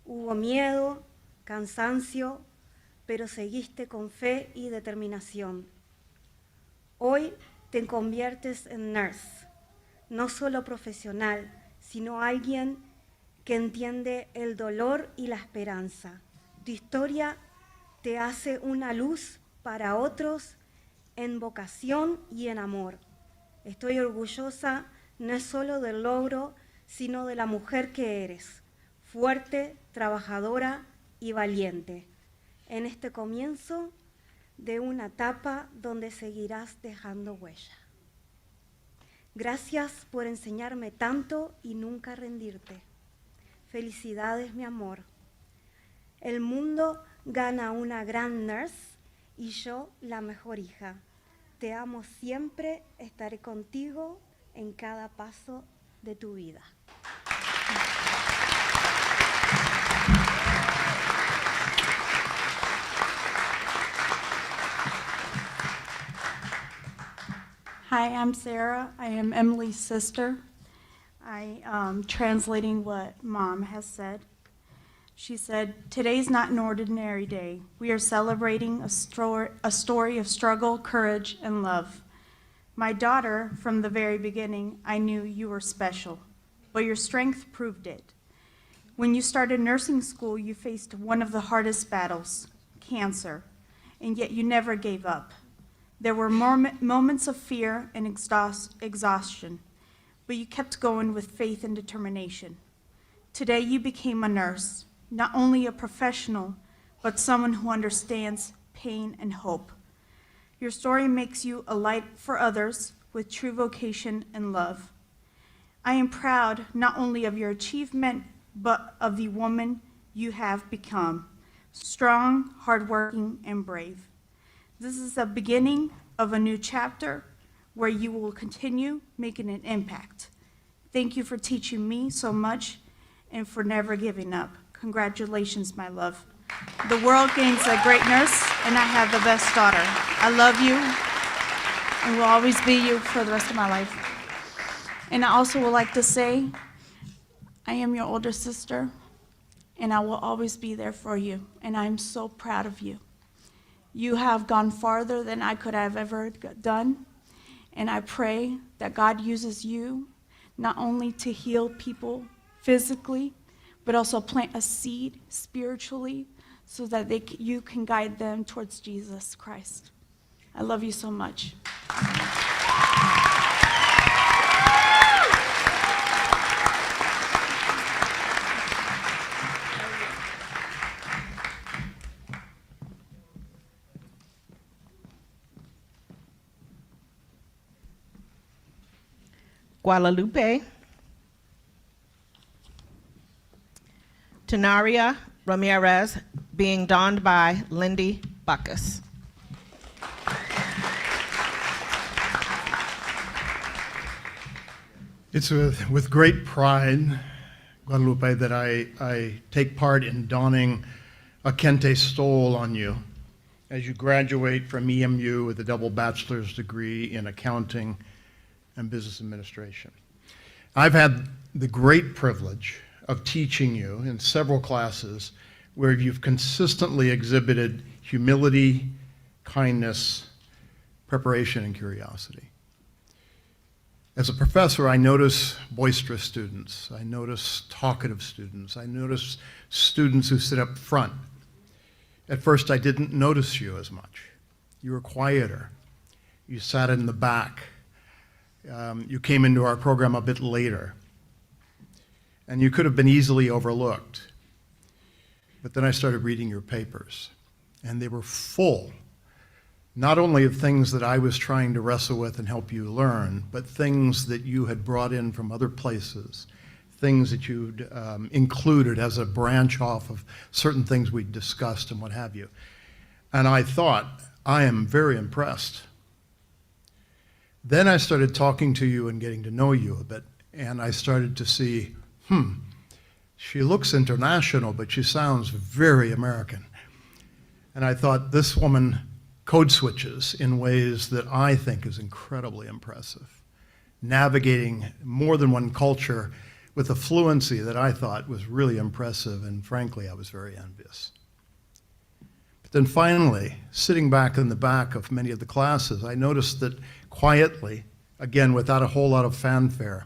Hubo miedo, cansancio, pero seguiste con fe y determinación. Hoy te conviertes en nurse, no solo profesional, sino alguien que entiende el dolor y la esperanza. Tu historia te hace una luz para otros en vocación y en amor. Estoy orgullosa no solo del logro, sino de la mujer que eres, fuerte, trabajadora y valiente, en este comienzo de una etapa donde seguirás dejando huella. Gracias por enseñarme tanto y nunca rendirte. Felicidades, mi amor. El mundo gana una gran nurse y yo la mejor hija. Te amo siempre, estaré contigo en cada paso de tu vida. Hi, I'm Sarah. I am Emily's sister. I am translating what Mom has said. She said, "Today's not an ordinary day. We are celebrating a story of struggle, courage, and love. My daughter, from the very beginning, I knew you were special, but your strength proved it. When you started nursing school, you faced one of the hardest battles, cancer, and yet you never gave up. There were moments of fear and exhaustion, but you kept going with faith and determination. Today you became a nurse, not only a professional, but someone who understands pain and hope. Your story makes you a light for others with true vocation and love. I am proud not only of your achievement, but of the woman you have become, strong, hardworking, and brave. This is the beginning of a new chapter where you will continue making an impact. Thank you for teaching me so much and for never giving up. Congratulations, my love. The world gains a great nurse, and I have the best daughter. I love you and will always be you for the rest of my life." And I also would like to say, I am your older sister, and I will always be there for you, and I'm so proud of you. You have gone farther than I could have ever done, and I pray that God uses you not only to heal people physically, but also plant a seed spiritually so that you can guide them towards Jesus Christ. I love you so much. Guadalupe, Tenaria Ramirez, being donned by Lindy Bacchus. It's with great pride, Guadalupe, that I take part in donning a Kente stole on you as you graduate from EMU with a double bachelor's degree in accounting and business administration. I've had the great privilege of teaching you in several classes where you've consistently exhibited humility, kindness, preparation, and curiosity. As a professor, I notice boisterous students. I notice talkative students. I notice students who sit up front. At first, I didn't notice you as much. You were quieter. You sat in the back. You came into our program a bit later. And you could have been easily overlooked. But then I started reading your papers, and they were full, not only of things that I was trying to wrestle with and help you learn, but things that you had brought in from other places, things that you'd included as a branch off of certain things we'd discussed and what have you. And I thought, I am very impressed. Then I started talking to you and getting to know you a bit, and I started to see, she looks international, but she sounds very American. And I thought, this woman code switches in ways that I think is incredibly impressive, navigating more than one culture with a fluency that I thought was really impressive, and frankly, I was very envious. But then finally, sitting back in the back of many of the classes, I noticed that quietly, again, without a whole lot of fanfare,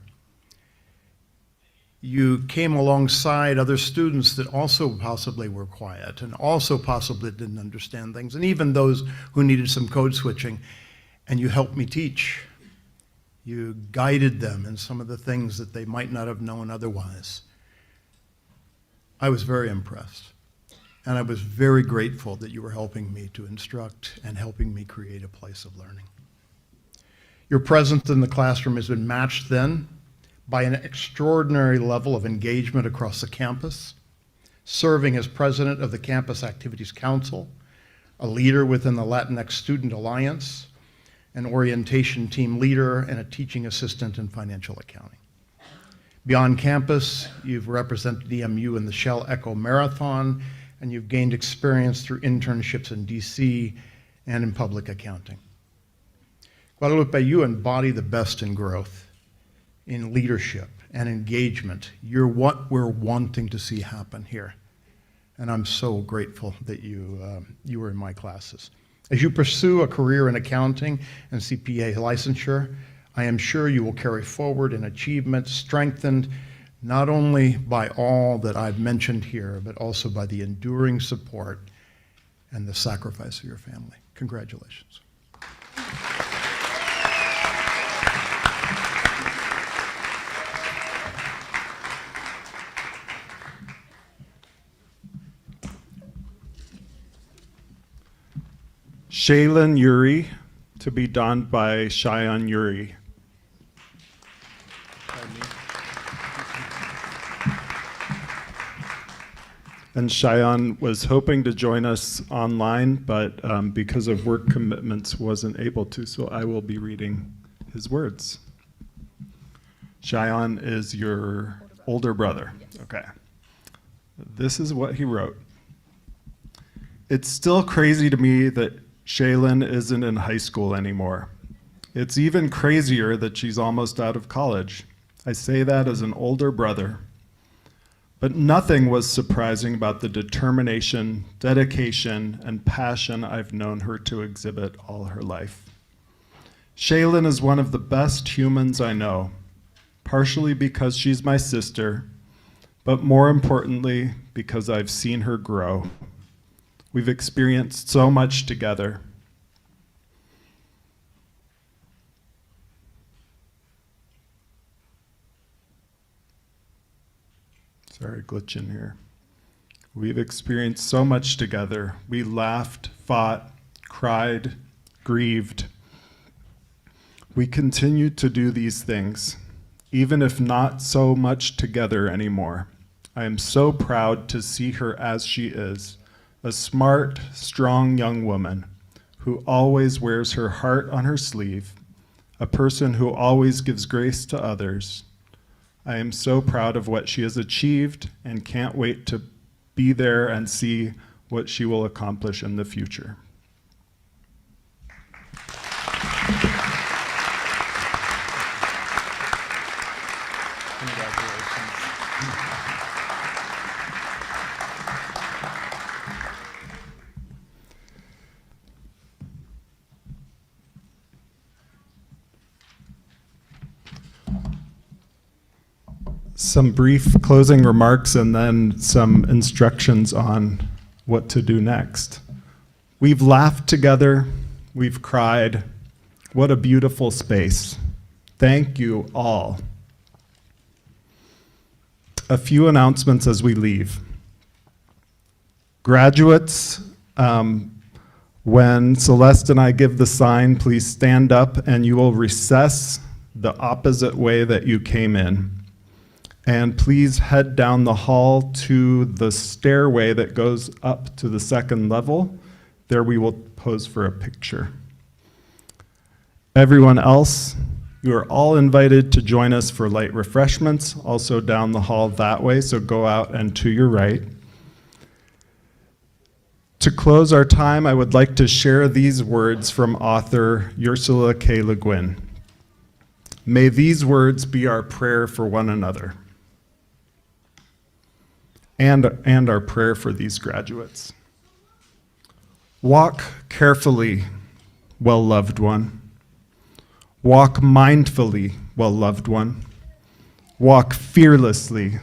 you came alongside other students that also possibly were quiet and also possibly didn't understand things, and even those who needed some code switching, and you helped me teach. You guided them in some of the things that they might not have known otherwise. I was very impressed, and I was very grateful that you were helping me to instruct and helping me create a place of learning. Your presence in the classroom has been matched then by an extraordinary level of engagement across the campus, serving as president of the Campus Activities Council, a leader within the Latinx Student Alliance, an orientation team leader, and a teaching assistant in financial accounting. Beyond campus, you've represented EMU in the Shell Echo Marathon, and you've gained experience through internships in DC and in public accounting. Guadalupe, you embody the best in growth, in leadership and engagement. You're what we're wanting to see happen here. And I'm so grateful that you were in my classes. As you pursue a career in accounting and CPA licensure, I am sure you will carry forward an achievement strengthened not only by all that I've mentioned here, but also by the enduring support and the sacrifice of your family. Congratulations. Shaylin Yuri, to be donned by Cheyenne Yuri. And Cheyenne was hoping to join us online, but because of work commitments wasn't able to, so I will be reading his words. Cheyenne is your older brother. Okay. This is what he wrote. It's still crazy to me that Shaylin isn't in high school anymore. It's even crazier that she's almost out of college. I say that as an older brother. But nothing was surprising about the determination, dedication, and passion I've known her to exhibit all her life. Shaylin is one of the best humans I know, partially because she's my sister, but more importantly, because I've seen her grow. We've experienced so much together. Sorry, glitch in here. We've experienced so much together. We laughed, fought, cried, grieved. We continue to do these things, even if not so much together anymore. I am so proud to see her as she is. A smart, strong young woman who always wears her heart on her sleeve, a person who always gives grace to others. I am so proud of what she has achieved and can't wait to be there and see what she will accomplish in the future. Some brief closing remarks and then some instructions on what to do next. We've laughed together, we've cried. What a beautiful space. Thank you all. A few announcements as we leave. Graduates, when Celeste and I give the sign, please stand up and you will recess the opposite way that you came in. And please head down the hall to the stairway that goes up to the second level. There we will pose for a picture. Everyone else, you are all invited to join us for light refreshments, also down the hall that way, so go out and to your right. To close our time, I would like to share these words from author Ursula K. Le Guin. May these words be our prayer for one another and our prayer for these graduates. Walk carefully, well-loved one. Walk mindfully, well-loved one. Walk fearlessly,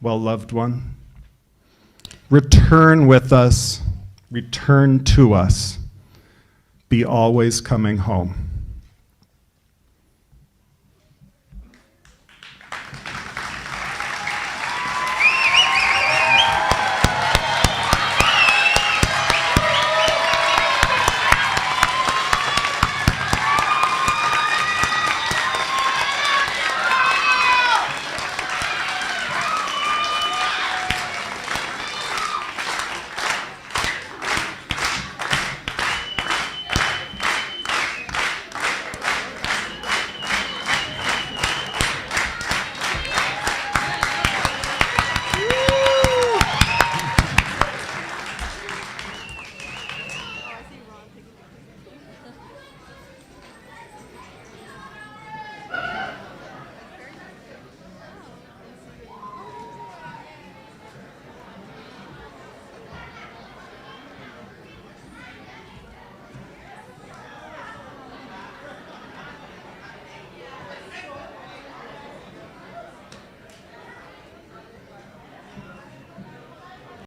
well-loved one. Return with us, return to us. Be always coming home.